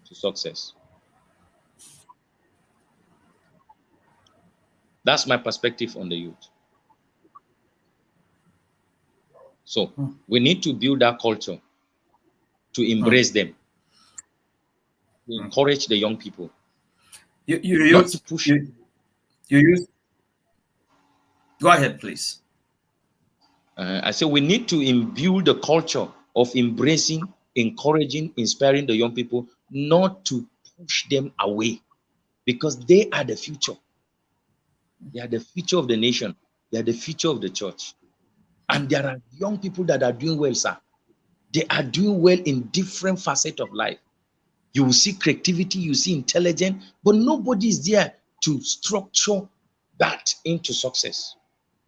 to success. That's my perspective on the youth. So we need to build that culture to embrace them, to encourage the young people, not to push. You use. Go ahead, please. I say we need to imbue the culture of embracing, encouraging, inspiring the young people, not to push them away, because they are the future. They are the future of the nation. They are the future of the church. And there are young people that are doing well, sir. They are doing well in different facets of life. You will see creativity, you see intelligence, but nobody is there to structure that into success.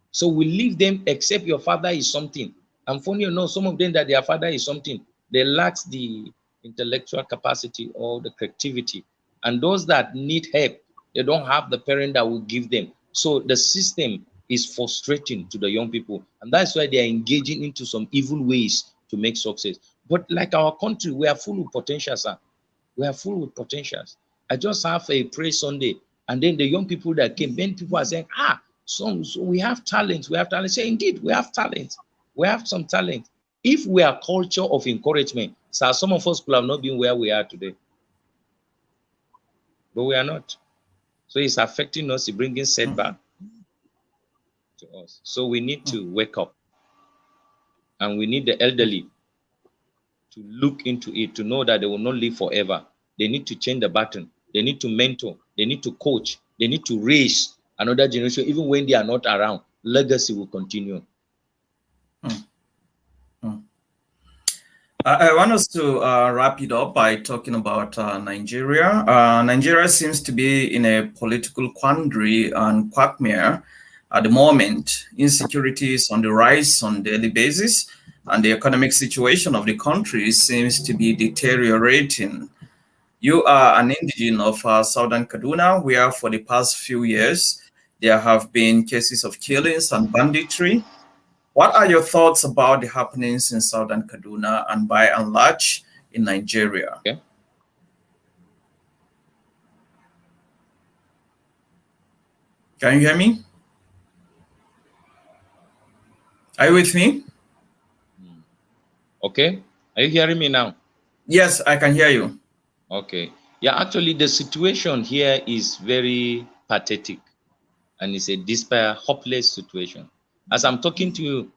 So we leave them, except your father is something. And funny enough, some of them that their father is something, they lack the intellectual capacity or the creativity. And those that need help, they don't have the parent that will give them. So the system is frustrating to the young people. And that's why they are engaging into some evil ways to make success. But like our country, we are full of potential, sir. We are full with potentials. I just have a prayer Sunday, and then the young people that came, many people are saying, so we have talent. We have talent. Say, indeed, we have talent. We have some talent. If we are culture of encouragement, so some of us could have not been where we are today. But we are not. So it's affecting us, it's bringing setback to us. So we need to wake up. And we need the elderly to look into it, to know that they will not live forever. They need to change the button. They need to mentor. They need to coach. They need to raise another generation, even when they are not around, legacy will continue. I want us to wrap it up by talking about Nigeria. Nigeria seems to be in a political quandary and quagmire at the moment. Insecurity is on the rise on a daily basis, and the economic situation of the country seems to be deteriorating. You are an indigene of southern Kaduna, where for the past few years there have been cases of killings and banditry. What are your thoughts about the happenings in southern Kaduna and by and large in Nigeria? Okay. Can you hear me? Are you with me? Okay. Are you hearing me now? Yes, I can hear you. Okay. Yeah, actually, the situation here is very pathetic, and it's a despair, hopeless situation. As I'm talking to you,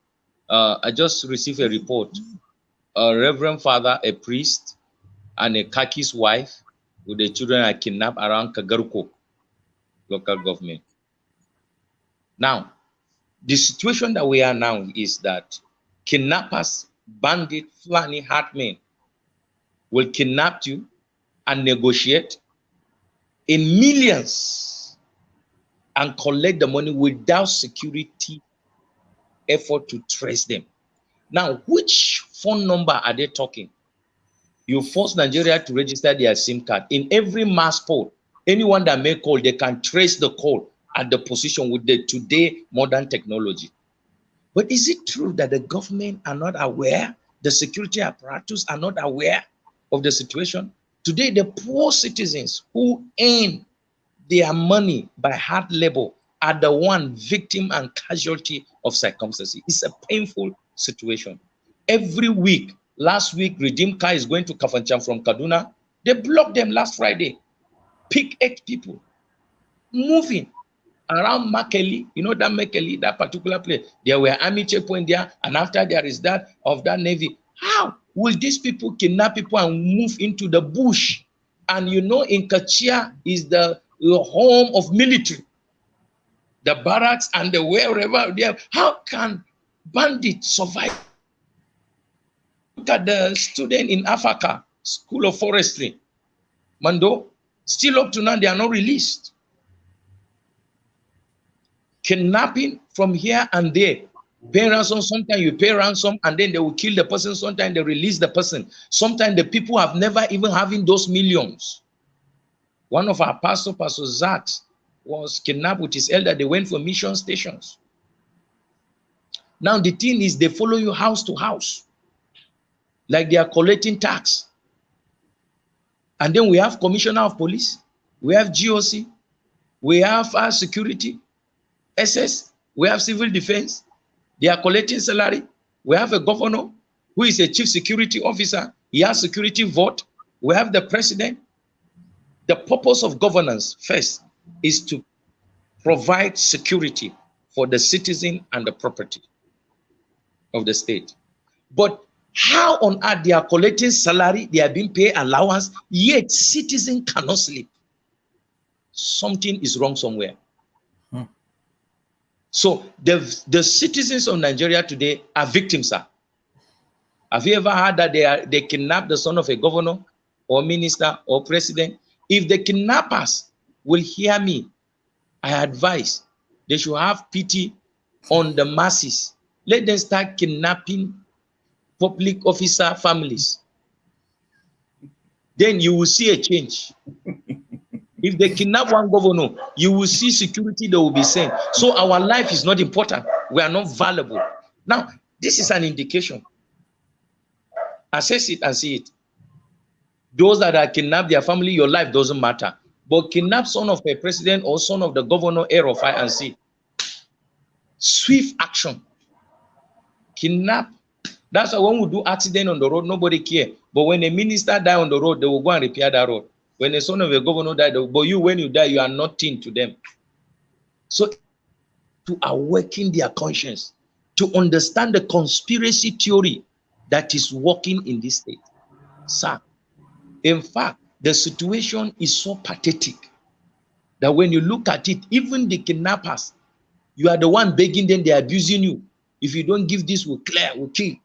I just received a report. A reverend father, a priest, and a kaki's wife with the children are kidnapped around Kagaruko local government. Now, the situation that we are now is that kidnappers, bandit, Fulani, hardmen will kidnap you and negotiate in millions and collect the money without security effort to trace them. Now, which phone number are they talking? You force Nigeria to register their SIM card. In every mass poll, anyone that may call, they can trace the call at the position with the today modern technology. But is it true that the government are not aware, the security apparatus are not aware of the situation? Today, the poor citizens who earn their money by hard labor are the one victim and casualty of circumstances. It's a painful situation. Every week, last week, Redeem Car is going to Kafanchan from Kaduna. They blocked them last Friday. Pick 8 people moving around Makeli, you know that Makeli, that particular place. There were army checkpoint there, and after there is that of that navy. How will these people kidnap people and move into the bush? And you know, in Kachia is the home of military, the barracks and the wherever there. How can bandits survive? Look at the student in Africa, School of Forestry, Mando, still up to now, they are not released. Kidnapping from here and there. Pay ransom, sometimes you pay ransom and then they will kill the person, sometimes they release the person. Sometimes the people have never even having those millions. One of our pastor, Pastor Zach, was kidnapped with his elder. They went for mission stations. Now the thing is, they follow you house to house, like they are collecting tax. And then we have commissioner of police, we have GOC, we have our security, SS, we have civil defense. They are collecting salary. We have a governor who is a chief security officer. He has security vote. We have the president. The purpose of governance first is to provide security for the citizen and the property of the state. But how on earth they are collecting salary, they are being paid allowance, yet citizen cannot sleep? Something is wrong somewhere. So the citizens of Nigeria today are victims, sir. Have you ever heard that they kidnap the son of a governor or minister or president? If the kidnappers will hear me, I advise they should have pity on the masses. Let them start kidnapping public officer families. Then you will see a change. If they kidnap one governor, you will see security that will be sent. So our life is not important. We are not valuable. Now, this is an indication. Assess it and see it. Those that are kidnapped their family, your life doesn't matter. But kidnap son of a president or son of the governor, air of fire and see. Swift action. Kidnap. That's why when we do accident on the road, nobody care. But when a minister die on the road, they will go and repair that road. When a son of a governor died, but you, when you die, you are nothing to them. So to awaken their conscience, to understand the conspiracy theory that is working in this state. Sir, in fact, the situation is so pathetic That when you look at it, even the kidnappers, you are the one begging them, they're abusing you. If you don't give this, we'll clear, we'll kill.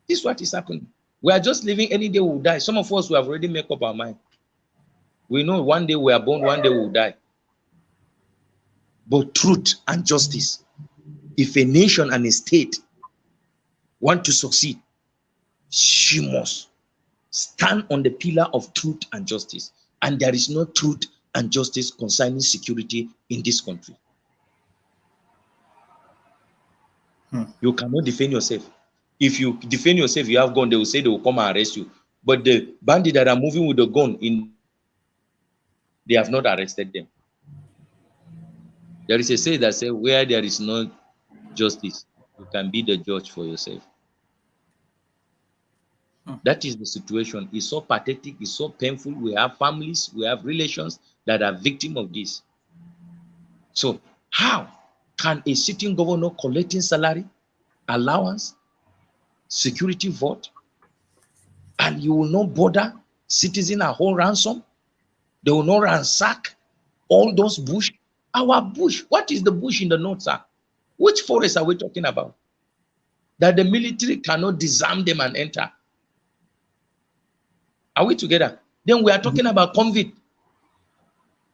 This is what is happening. We are just living, any day we'll die. Some of us, we have already made up our mind. We know one day we are born, one day we'll die. But truth and justice, if a nation and a state want to succeed, she must stand on the pillar of truth and justice. And there is no truth and justice concerning security in this country. You cannot defend yourself. If you defend yourself, you have gun, they will say they will come and arrest you. But the bandits that are moving with the gun, they have not arrested them. There is a saying that says, where there is no justice, you can be the judge for yourself. That is the situation. It's so pathetic, it's so painful. We have families, we have relations that are victims of this. So how can a sitting governor collecting salary, allowance, security vote, and you will not bother citizens at whole ransom? They will not ransack all those bush. Our bush, what is the bush in the north, sir? Which forest are we talking about? That the military cannot disarm them and enter. Are we together? Then we are talking about convict.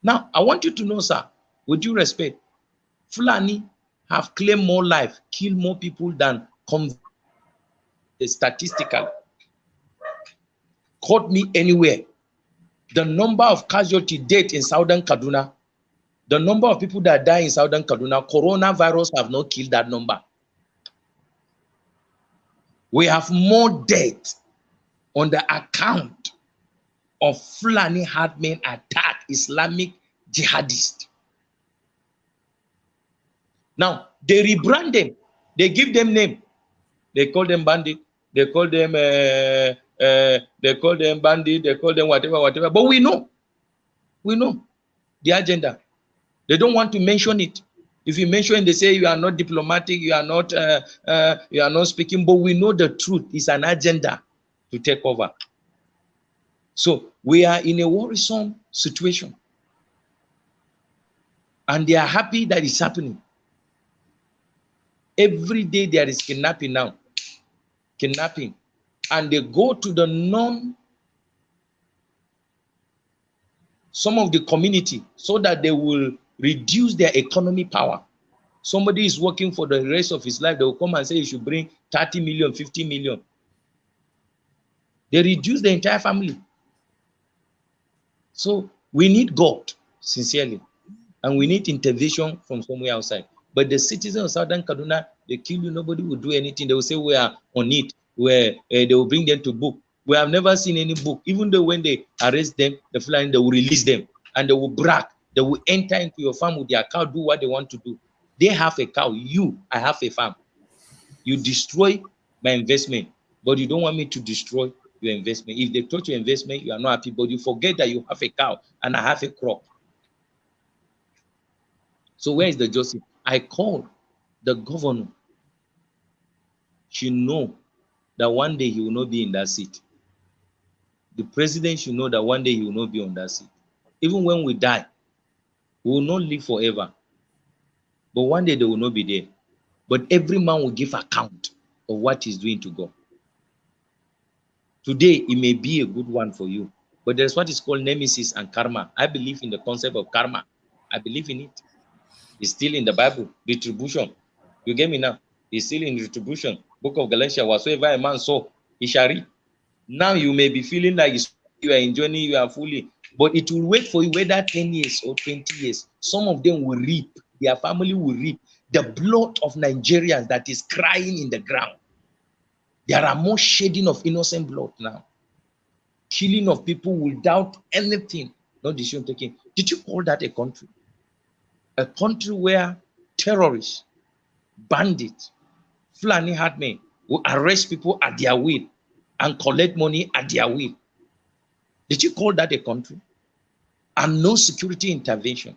Now, I want you to know, sir, with due respect, Fulani have claimed more life, killed more people than convict statistically. Quote me anywhere. The number of casualty deaths in southern Kaduna, the number of people that die in southern Kaduna, coronavirus have not killed that number. We have more deaths on the account of Fulani hardmen attack Islamic jihadists. Now, they rebrand them. They give them name. They call them bandit. They call them bandit. They call them whatever. But we know the agenda. They don't want to mention it. If you mention it, they say you are not diplomatic, you are not speaking. But we know the truth is an agenda to take over. So we are in a worrisome situation. And they are happy that it's happening. Every day there is kidnapping now. Kidnapping. And they go to the some of the community so that they will reduce their economy power. Somebody is working for the rest of his life. They will come and say you should bring 30 million, 50 million. They reduce the entire family. So we need God, sincerely. And we need intervention from somewhere outside. But the citizens of Southern Kaduna, they kill you, nobody will do anything. They will say we are on it, where they will bring them to book. We have never seen any book. Even though when they arrest them, the Fulani, they will release them. And they will brag. They will enter into your farm with their cow, do what they want to do. They have a cow. I have a farm. You destroy my investment, but you don't want me to destroy your investment. If they touch your investment, you are not happy, but you forget that you have a cow and I have a crop. So where is the justice? I called the governor. She know that one day he will not be in that seat. The president should know that one day he will not be on that seat. Even when we die, we will not live forever. But one day they will not be there. But every man will give account of what he's doing to God. Today, it may be a good one for you. But there's what is called nemesis and karma. I believe in the concept of karma. I believe in it. It's still in the Bible. Retribution. You get me now? It's still in retribution. Book of Galatians, whatsoever a man sow, he shall reap. Now you may be feeling like you are enjoying, you are fully, but it will wait for you, whether 10 years or 20 years. Some of them will reap. Their family will reap the blood of Nigerians that is crying in the ground. There are more shedding of innocent blood now. Killing of people without anything, no decision taking. Did you call that a country? A country where terrorists, bandits, Fulani hardmen will arrest people at their will and collect money at their will. Did you call that a country? And no security intervention.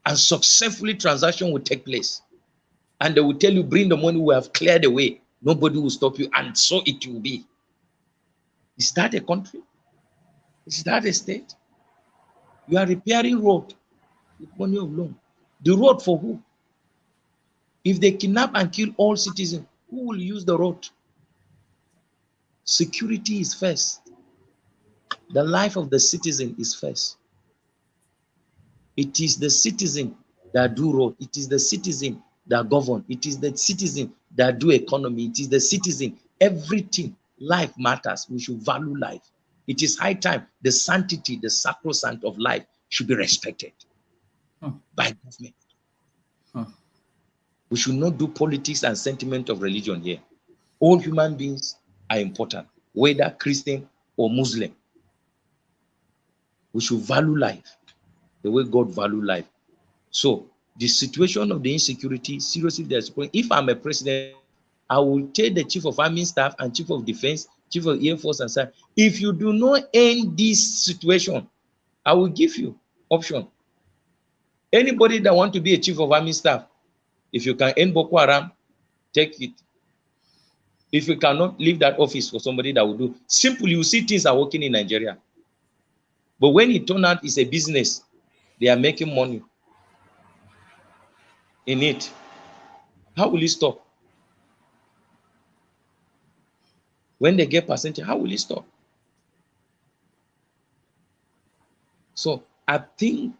And successfully transaction will take place. And they will tell you, bring the money, we have cleared the way. Nobody will stop you. And so it will be. Is that a country? Is that a state? You are repairing road. with money of loan. The road for who? If they kidnap and kill all citizens, who will use the road? Security is first. The life of the citizen is first. It is the citizen that do road. It is the citizen that govern. It is the citizen that do economy. It is the citizen. Everything. Life matters. We should value life. It is high time the sanctity, the sacrosanct of life should be respected by government. We should not do politics and sentiment of religion here. All human beings are important, whether Christian or Muslim. We should value life the way God value life. So the situation of the insecurity, seriously, if I'm a president, I will tell the chief of army staff and chief of defense, chief of air force and say, if you do not end this situation, I will give you option. Anybody that want to be a chief of army staff, if you can end Boko Haram, take it. If you cannot leave that office for somebody that will do, simply you see things are working in Nigeria. But when it turns out it's a business, they are making money in it. How will it stop? When they get percentage, how will it stop? So I think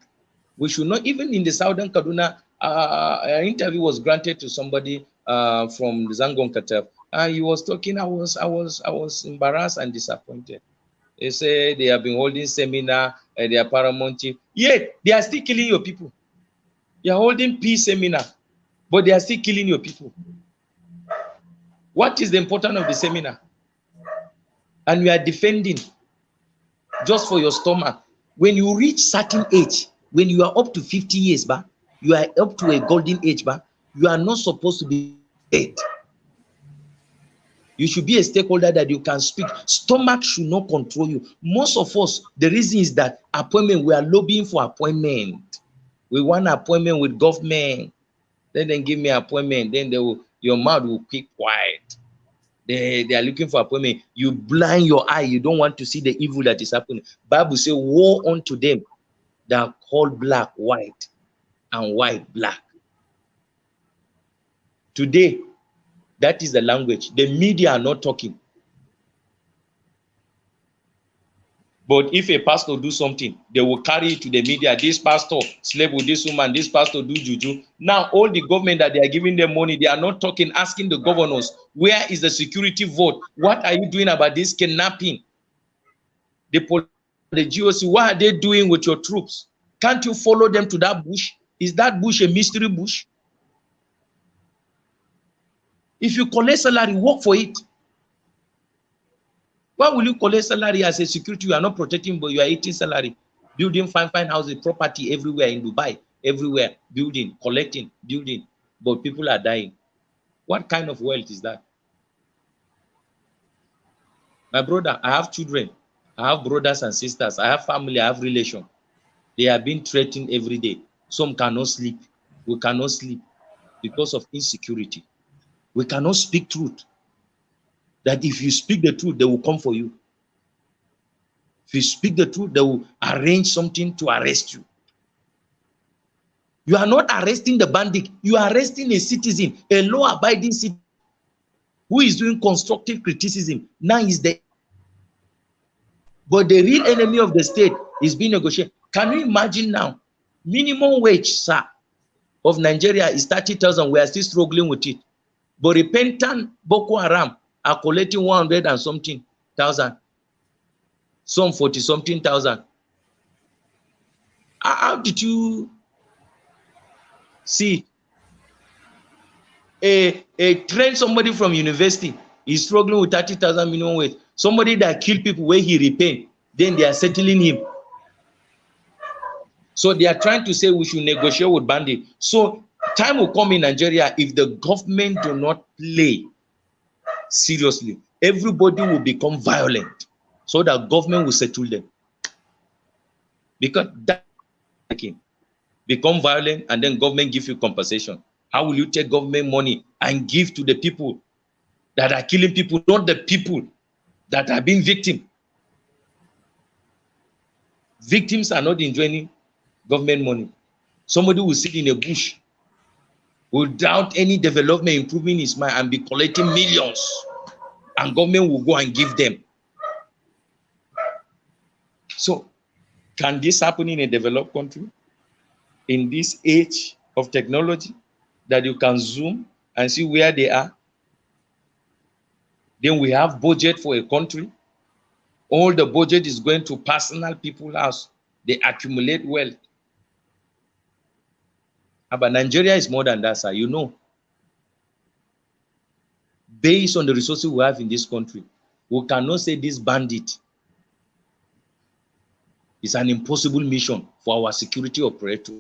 we should not, even in the Southern Kaduna, an interview was granted to somebody from Zangon Kataf. He was talking, I was embarrassed and disappointed. They say they have been holding seminar at their paramount chief. Yet they are still killing your people. They are holding peace seminar, but they are still killing your people. What is the importance of the seminar? And we are defending just for your stomach. When you reach certain age, when you are up to 50 years, you are up to a golden age, you are not supposed to be dead. You should be a stakeholder that you can speak. Stomach should not control you. Most of us, the reason is that appointment, we are lobbying for appointment. We want appointment with government. Then they give me appointment. Then your mouth will keep quiet. They are looking for appointment. You blind your eye. You don't want to see the evil that is happening. Bible says, woe unto them that call black white and white black. Today, that is the language. The media are not talking. But if a pastor do something, they will carry it to the media. This pastor slept with this woman. This pastor do juju. Now, all the government that they are giving them money, they are not talking, asking the governors, where is the security vote? What are you doing about this kidnapping? The police, the GOC, what are they doing with your troops? Can't you follow them to that bush? Is that bush a mystery bush? If you collect salary, work for it. Why will you collect salary as a security? You are not protecting, but you are eating salary. Building fine houses, property everywhere in Dubai, everywhere, building, collecting, building. But people are dying. What kind of wealth is that? My brother, I have children. I have brothers and sisters. I have family. I have relation. They are being threatened every day. Some cannot sleep. We cannot sleep because of insecurity. We cannot speak truth. That if you speak the truth, they will come for you. If you speak the truth, they will arrange something to arrest you. You are not arresting the bandit. You are arresting a citizen, a law-abiding citizen who is doing constructive criticism. Now is the... But the real enemy of the state is being negotiated. Can you imagine now? Minimum wage, sir, of Nigeria is 30,000. We are still struggling with it. But repentant Boko Haram are collecting 100 and something thousand. Some 40 something thousand. How did you see a trained somebody from university is struggling with 30,000 minimum wage? Somebody that killed people where he repent, then they are settling him. So they are trying to say we should negotiate with bandits. So time will come in Nigeria, if the government do not play seriously, everybody will become violent so that government will settle them. Because that become violent and then government give you compensation. How will you take government money and give to the people that are killing people, not the people that are being victims? Victims are not enjoying government money. Somebody will sit in a bush without any development improving his mind and be collecting millions, and government will go and give them. So can this happen in a developed country? In this age of technology, that you can zoom and see where they are? Then we have budget for a country. All the budget is going to personal people's house. They accumulate wealth. But Nigeria is more than that, sir. You know, based on the resources we have in this country, we cannot say this bandit is an impossible mission for our security operator.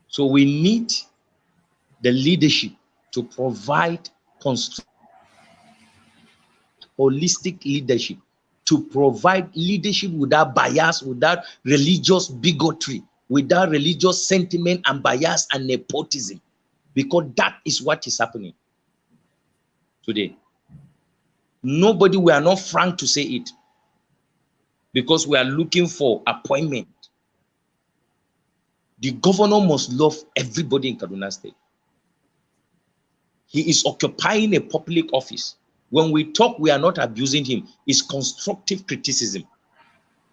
So we need the leadership to provide holistic leadership, to provide leadership without bias, without religious bigotry, without religious sentiment and bias and nepotism, because that is what is happening today. Nobody, we are not frank to say it, because we are looking for appointment. The governor must love everybody in Kaduna State. He is occupying a public office. When we talk, we are not abusing him. It's constructive criticism,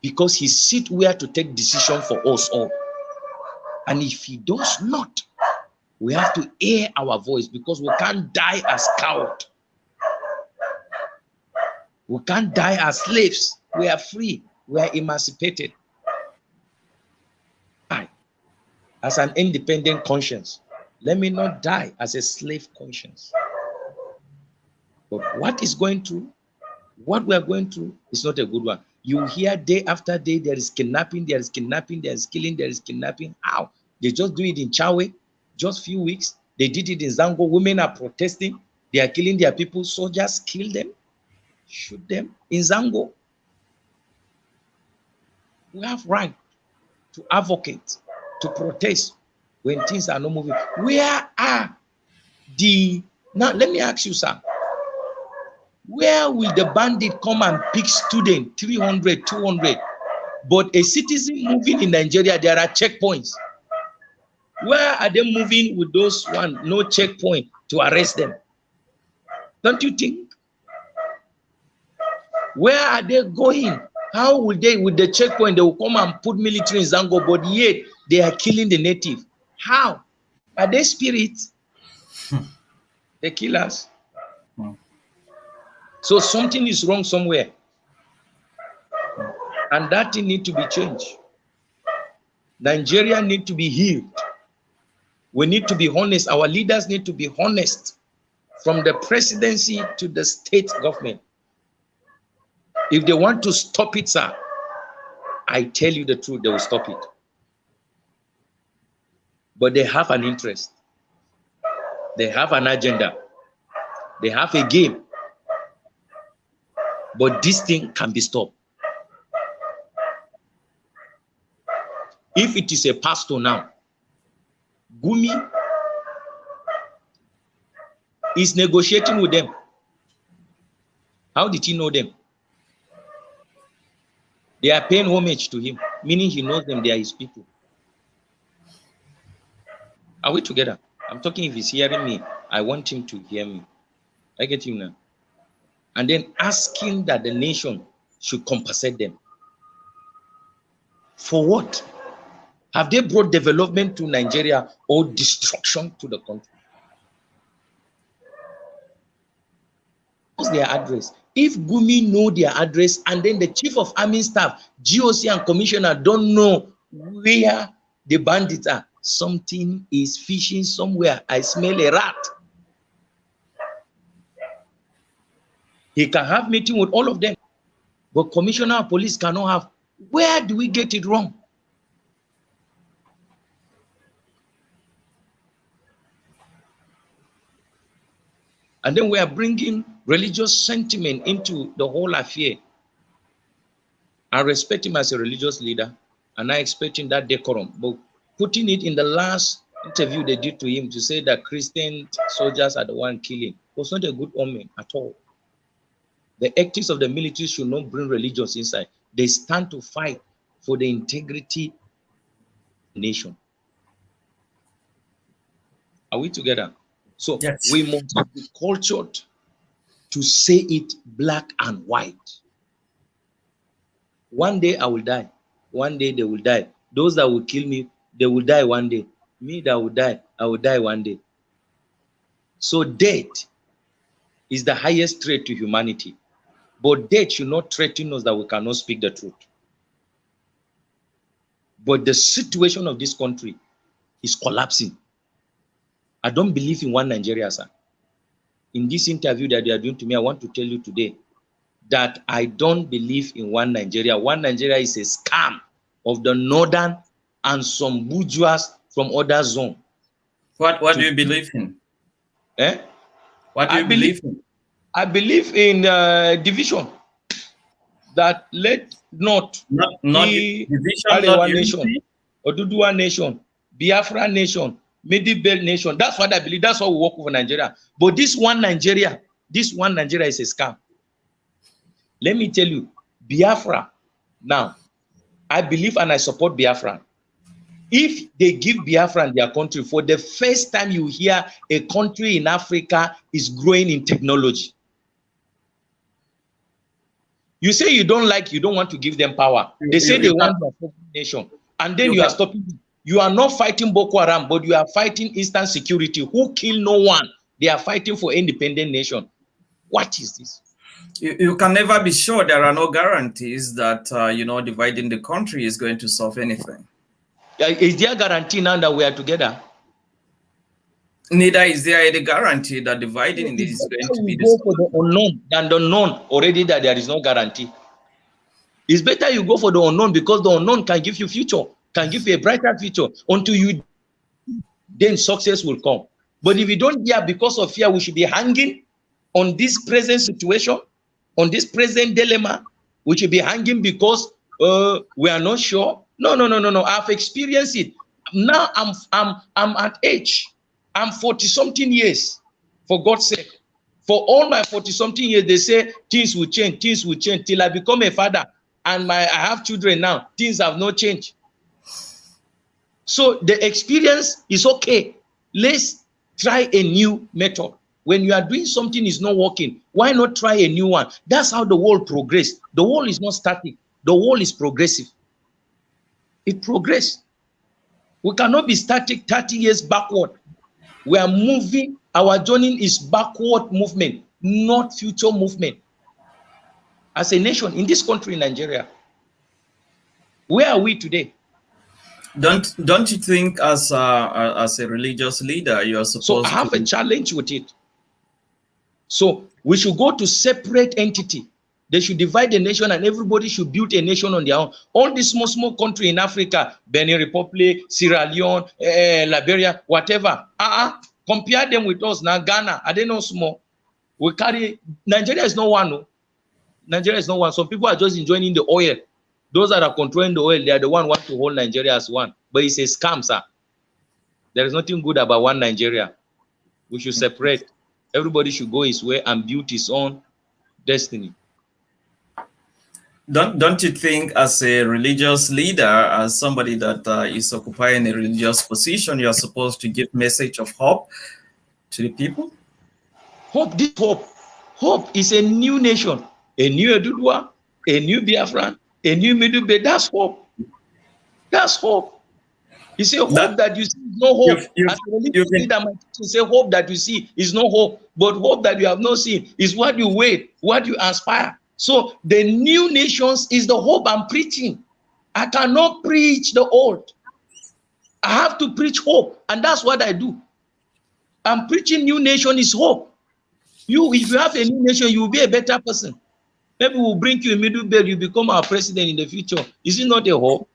because he sits where to take decision for us all. And if he does not, we have to air our voice, because we can't die as cowards. We can't die as slaves. We are free. We are emancipated. I, as an independent conscience, let me not die as a slave conscience. But what is going through, what we are going through is not a good one. You hear day after day, there is kidnapping, there is kidnapping, there is killing, there is kidnapping. How? They just do it in Chawe, just few weeks. They did it in Zango. Women are protesting. They are killing their people. Soldiers kill them, shoot them in Zango. We have right to advocate, to protest when things are not moving. Where are the, now let me ask you, sir, where will the bandit come and pick student 300, 200? But a citizen moving in Nigeria, there are checkpoints. Where are they moving with those one, no checkpoint to arrest them? Don't you think? Where are they going? How will they, with the checkpoint, they will come and put military in Zango, but yet they are killing the native? How? Are they spirits? They kill us. So something is wrong somewhere. And that thing needs to be changed. Nigeria needs to be healed. We need to be honest. Our leaders need to be honest, from the presidency to the state government. If they want to stop it, sir, I tell you the truth, they will stop it. But they have an interest. They have an agenda. They have a game. But this thing can be stopped. If it is a pastor now, Gumi is negotiating with them. How did he know them? They are paying homage to him, meaning he knows them, they are his people. Are we together? I'm talking, if he's hearing me, I want him to hear me. I get him now. And then asking that the nation should compensate them. For what? Have they brought development to Nigeria or destruction to the country? What's their address? If Gumi know their address, and then the chief of army staff, GOC and commissioner don't know where the bandits are, something is fishing somewhere. I smell a rat. He can have meeting with all of them, but commissioner of police cannot have. Where do we get it wrong? And then we are bringing religious sentiment into the whole affair. I respect him as a religious leader, and I expect him that decorum. But putting it in the last interview they did to him to say that Christian soldiers are the one killing was not a good omen at all. The ethics of the military should not bring religions inside. They stand to fight for the integrity nation. Are we together? So Yes. we must be cultured to say it black and white. One day I will die. One day they will die. Those that will kill me, they will die one day. Me that will die, I will die one day. So death is the highest threat to humanity. But death should not threaten us that we cannot speak the truth. But the situation of this country is collapsing. I don't believe in one Nigeria, sir. In this interview that they are doing to me, I want to tell you today that I don't believe in one Nigeria. One Nigeria is a scam of the northern and some bourgeois from other zone. What do you believe in? What do you believe in? I believe in division. That let not be division, not Arewa unity. nation, Oduduwa nation, Biafra nation, Middle Belt nation. That's what I believe. That's what we work for Nigeria. But this one Nigeria is a scam. Let me tell you, Biafra. Now, I believe and I support Biafra. If they give Biafra their country, for the first time you hear a country in Africa is growing in technology. You say you don't want to give them power. They say they want a nation. And then you are stopping. You are not fighting Boko Haram, but you are fighting Eastern security, who kill no one. They are fighting for independent nation. What is this? You can never be sure. There are no guarantees that, dividing the country is going to solve anything. Is there a guarantee now that we are together? Neither is there any guarantee that dividing is going to be the solution. For the unknown than the known already, that there is no guarantee. It's better you go for the unknown, because the unknown can give you future, can give you a brighter future. Until you, then success will come. But if you don't dare because of fear, we should be hanging on this present situation, on this present dilemma. We should be hanging because we are not sure. No. I've experienced it. Now I'm at age. I'm 40-something years, for God's sake. For all my 40-something years, they say things will change till I become a father. And I have children now. Things have not changed. So the experience is okay. Let's try a new method. When you are doing something is not working, why not try a new one? That's how the world progresses. The world is not static. The world is progressive. It progresses. We cannot be static 30 years backward. We are moving. Our journey is backward movement, not future movement. As a nation, in this country, Nigeria, where are we today? Don't you think, as a religious leader, you are supposed to? So I have a challenge with it. So we should go to separate entity. They should divide the nation, and everybody should build a nation on their own. All these small country in Africa, Benin Republic, Sierra Leone, Liberia, whatever. Compare them with us now. Ghana, are they not small? We carry Nigeria is not one. No. Nigeria is not one. Some people are just enjoying the oil. Those that are controlling the oil, they are the one who want to hold Nigeria as one. But it's a scam, sir. There is nothing good about one Nigeria. We should separate. Everybody should go his way and build his own destiny. Don't you think, as a religious leader, as somebody that is occupying a religious position, you are supposed to give message of hope to the people? Hope is a new nation, a new Oduduwa, a new Biafran, a new Middle Belt. That's hope. That's hope. You say hope that you see is no hope. As a religious leader, my teacher say hope that you see is no hope, but hope that you have not seen is what you wait, what you aspire. So the new nations is the hope I'm preaching. I cannot preach the old. I have to preach hope, and that's what I do. I'm preaching new nation is hope. If you have a new nation, you will be a better person. Maybe we'll bring you a Middle Belt, you become our president in the future. Is it not a hope?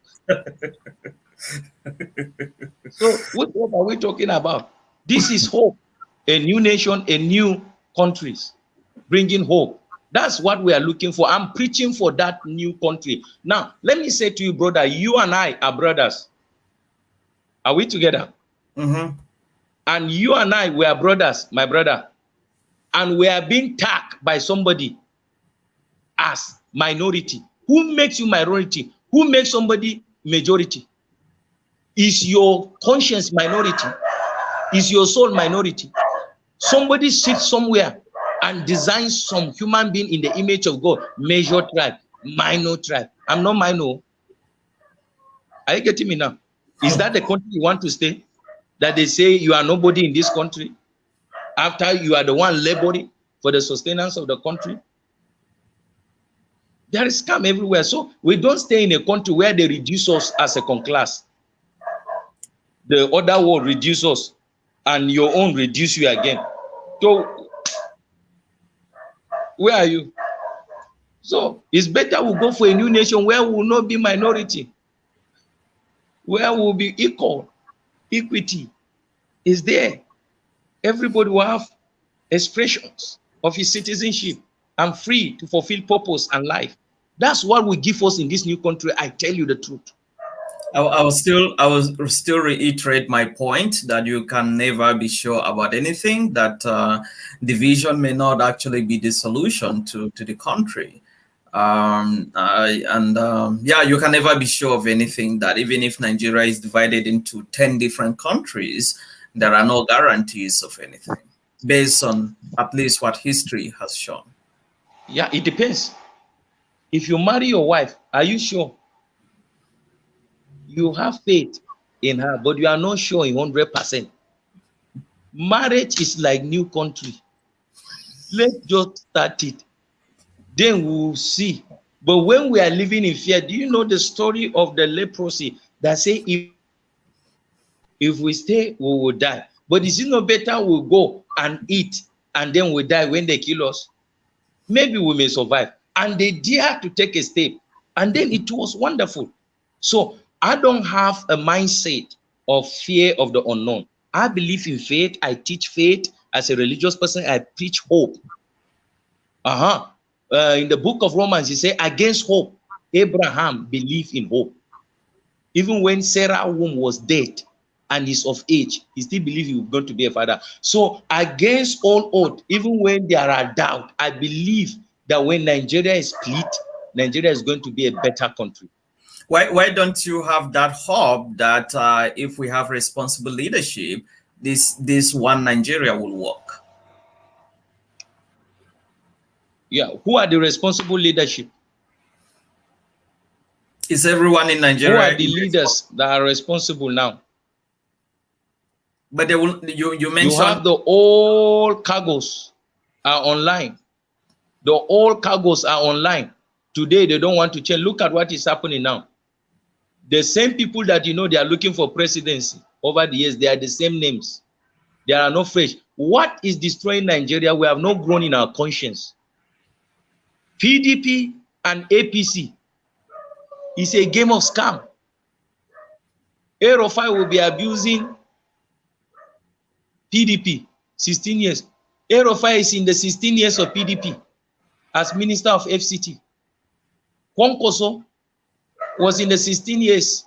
So what hope are we talking about? This is hope. A new nation, a new countries, bringing hope. That's what we are looking for. I'm preaching for that new country. Now, let me say to you, brother, you and I are brothers. Are we together? Mm-hmm. And you and I, we are brothers, my brother. And we are being tagged by somebody as minority. Who makes you minority? Who makes somebody majority? Is your conscience minority? Is your soul minority? Somebody sits somewhere and designs some human being in the image of God, major tribe, minor tribe. I'm not minor. Are you getting me now? Is that the country you want to stay? That they say you are nobody in this country after you are the one laboring for the sustenance of the country? There is scam everywhere. So we don't stay in a country where they reduce us as a class. The other world reduce us and your own reduce you again. So where are you? So it's better we go for a new nation where we will not be minority, where we will be equal. Equity is there. Everybody will have expressions of his citizenship and free to fulfill purpose and life. That's what will give us in this new country. I tell you the truth. I will still reiterate my point that you can never be sure about anything, that division may not actually be the solution to the country. Yeah, you can never be sure of anything, that even if Nigeria is divided into 10 different countries, there are no guarantees of anything based on at least what history has shown. Yeah, it depends. If you marry your wife, are you sure? You have faith in her, but you are not sure in 100%. Marriage is like new country. Let's just start it. Then we'll see. But when we are living in fear, do you know the story of the leprosy that say if we stay, we will die? But is it not better we go and eat and then we die when they kill us? Maybe we may survive. And they dare to take a step. And then it was wonderful. So I don't have a mindset of fear of the unknown. I believe in faith. I teach faith. As a religious person, I preach hope. In the book of Romans, he said, against hope, Abraham believed in hope. Even when Sarah's womb was dead and is of age, he still believed he was going to be a father. So against all odds, even when there are doubts, I believe that when Nigeria is split, Nigeria is going to be a better country. Why don't you have that hope that if we have responsible leadership, this one Nigeria will work? Yeah, who are the responsible leadership? Is everyone in Nigeria? Who are the leaders that are responsible now? But they will. You mentioned you have the all cargos are online. The all cargos are online. Today they don't want to change. Look at what is happening now. The same people that you know they are looking for presidency over the years, they are the same names. They are not fresh. What is destroying Nigeria? We have not grown in our conscience. PDP and APC is a game of scam. Erofai will be abusing PDP 16 years. Erofai is in the 16 years of PDP as Minister of FCT. Kwankoso was in the 16 years.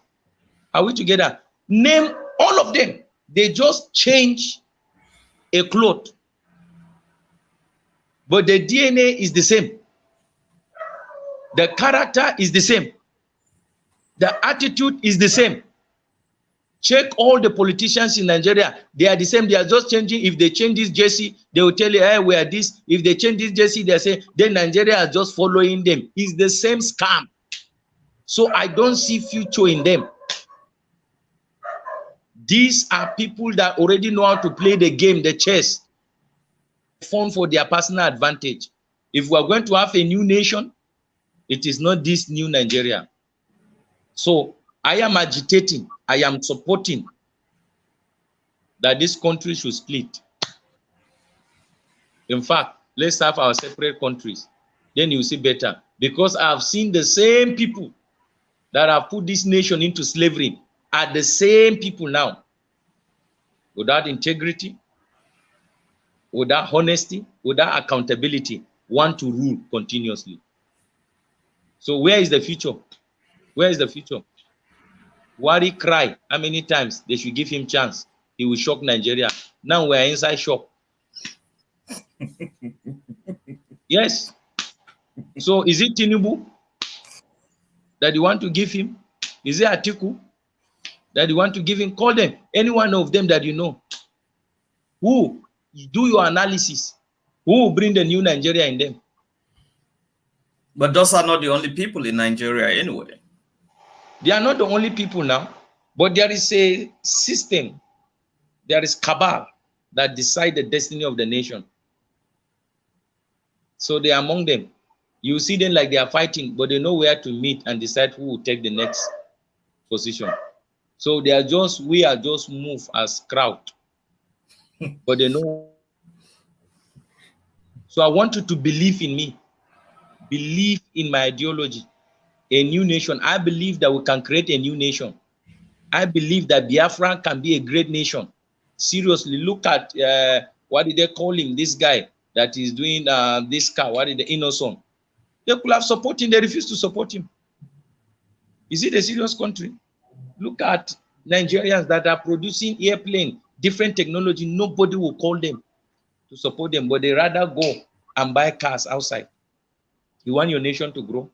Are we together? Name all of them. They just change a cloth. But the DNA is the same. The character is the same. The attitude is the same. Check all the politicians in Nigeria. They are the same. They are just changing. If they change this jersey, they will tell you, hey, we are this. If they change this jersey, they say, then Nigeria is just following them. It's the same scam. So I don't see future in them. These are people that already know how to play the game, the chess, fun for their personal advantage. If we are going to have a new nation, it is not this new Nigeria. So I am agitating, I am supporting that this country should split. In fact, let's have our separate countries. Then you see better. Because I have seen the same people that have put this nation into slavery are the same people now. Without integrity, without honesty, without accountability, want to rule continuously. So where is the future? Where is the future? Wari cry how many times they should give him chance. He will shock Nigeria. Now we are inside shock. Yes. So is it Tinubu that you want to give him? Is it Atiku? that you want to give in, call them. Any one of them that you know. Who? Do your analysis. Who will bring the new Nigeria in them? But those are not the only people in Nigeria anyway. They are not the only people now, but there is a system, there is cabal that decide the destiny of the nation. So they are among them. You see them like they are fighting, but they know where to meet and decide who will take the next position. So they are just, we are just move as crowd, but they know. So I want you to believe in me, believe in my ideology, a new nation. I believe that we can create a new nation. I believe that Biafra can be a great nation. Seriously, look at what did they call him? This guy that is doing this car. What did the Innocent? They could have supported him. They refused to support him. Is it a serious country? Look at Nigerians that are producing airplane, different technology. Nobody will call them to support them, but they rather go and buy cars outside. You want your nation to grow?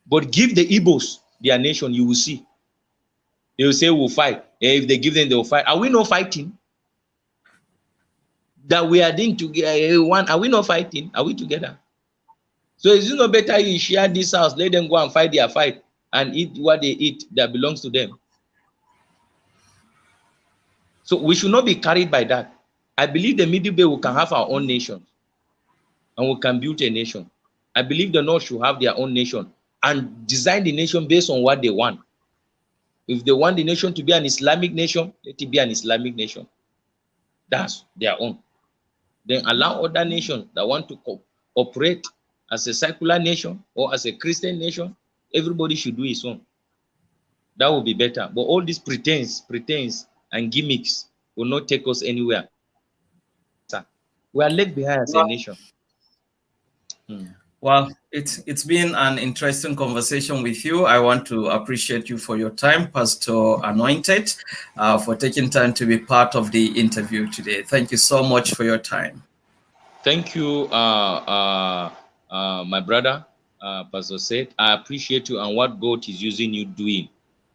But give the Igbos their nation, you will see. They will say we'll fight. If they give them, they will fight. Are we not fighting? That we are doing together. One, are we not fighting? Are we together? So is it not better you share this house, let them go and fight their fight and eat what they eat that belongs to them? So we should not be carried by that. I believe the Middle Belt we can have our own nation and we can build a nation. I believe the North should have their own nation and design the nation based on what they want. If they want the nation to be an Islamic nation, let it be an Islamic nation. That's their own. Then allow other nations that want to operate as a secular nation or as a Christian nation. Everybody should do his own. That will be better. But all these pretense and gimmicks will not take us anywhere. We are left behind as a nation. Well, it's been an interesting conversation with you. I want to appreciate you for your time, Pastor Anointed, for taking time to be part of the interview today. Thank you so much for your time. Thank you, my brother, Pastor Seth. I appreciate you and what God is using you doing.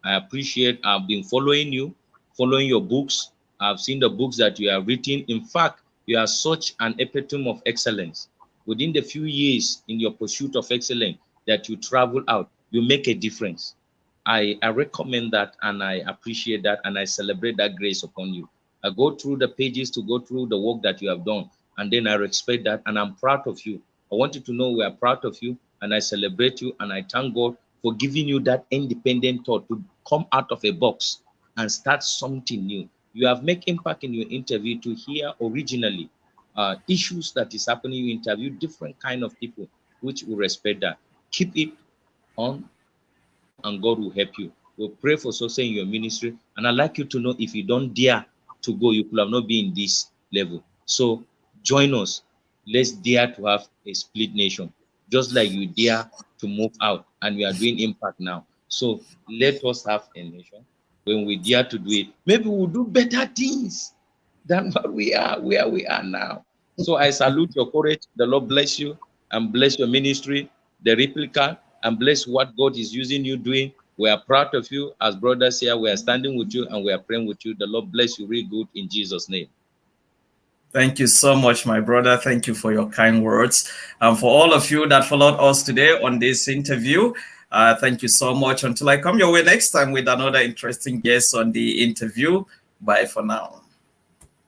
I appreciate, I've been following you, following your books. I've seen the books that you have written. In fact, you are such an epitome of excellence. Within the few years in your pursuit of excellence that you travel out, you make a difference. I recommend that and I appreciate that and I celebrate that grace upon you. I go through the pages to go through the work that you have done, and then I respect that and I'm proud of you. I want you to know we are proud of you and I celebrate you and I thank God for giving you that independent thought to come out of a box and start something new. You have made impact in your interview to hear originally issues that is happening. You interview different kind of people, which will respect that. Keep it on and God will help you. We'll pray for success in your ministry. And I'd like you to know if you don't dare to go, you could have not been in this level. So join us. Let's dare to have a split nation, just like you dare to move out and we are doing impact now. So let us have a nation. When we dare to do it, maybe we'll do better things than what we are, where we are now. So I salute your courage. The Lord bless you and bless your ministry, the replica, and bless what God is using you doing. We are proud of you as brothers here. We are standing with you and we are praying with you. The Lord bless you really good in Jesus' name. Thank you so much, my brother. Thank you for your kind words. And for all of you that followed us today on this interview, thank you so much. Until I come your way next time with another interesting guest on the interview. Bye for now.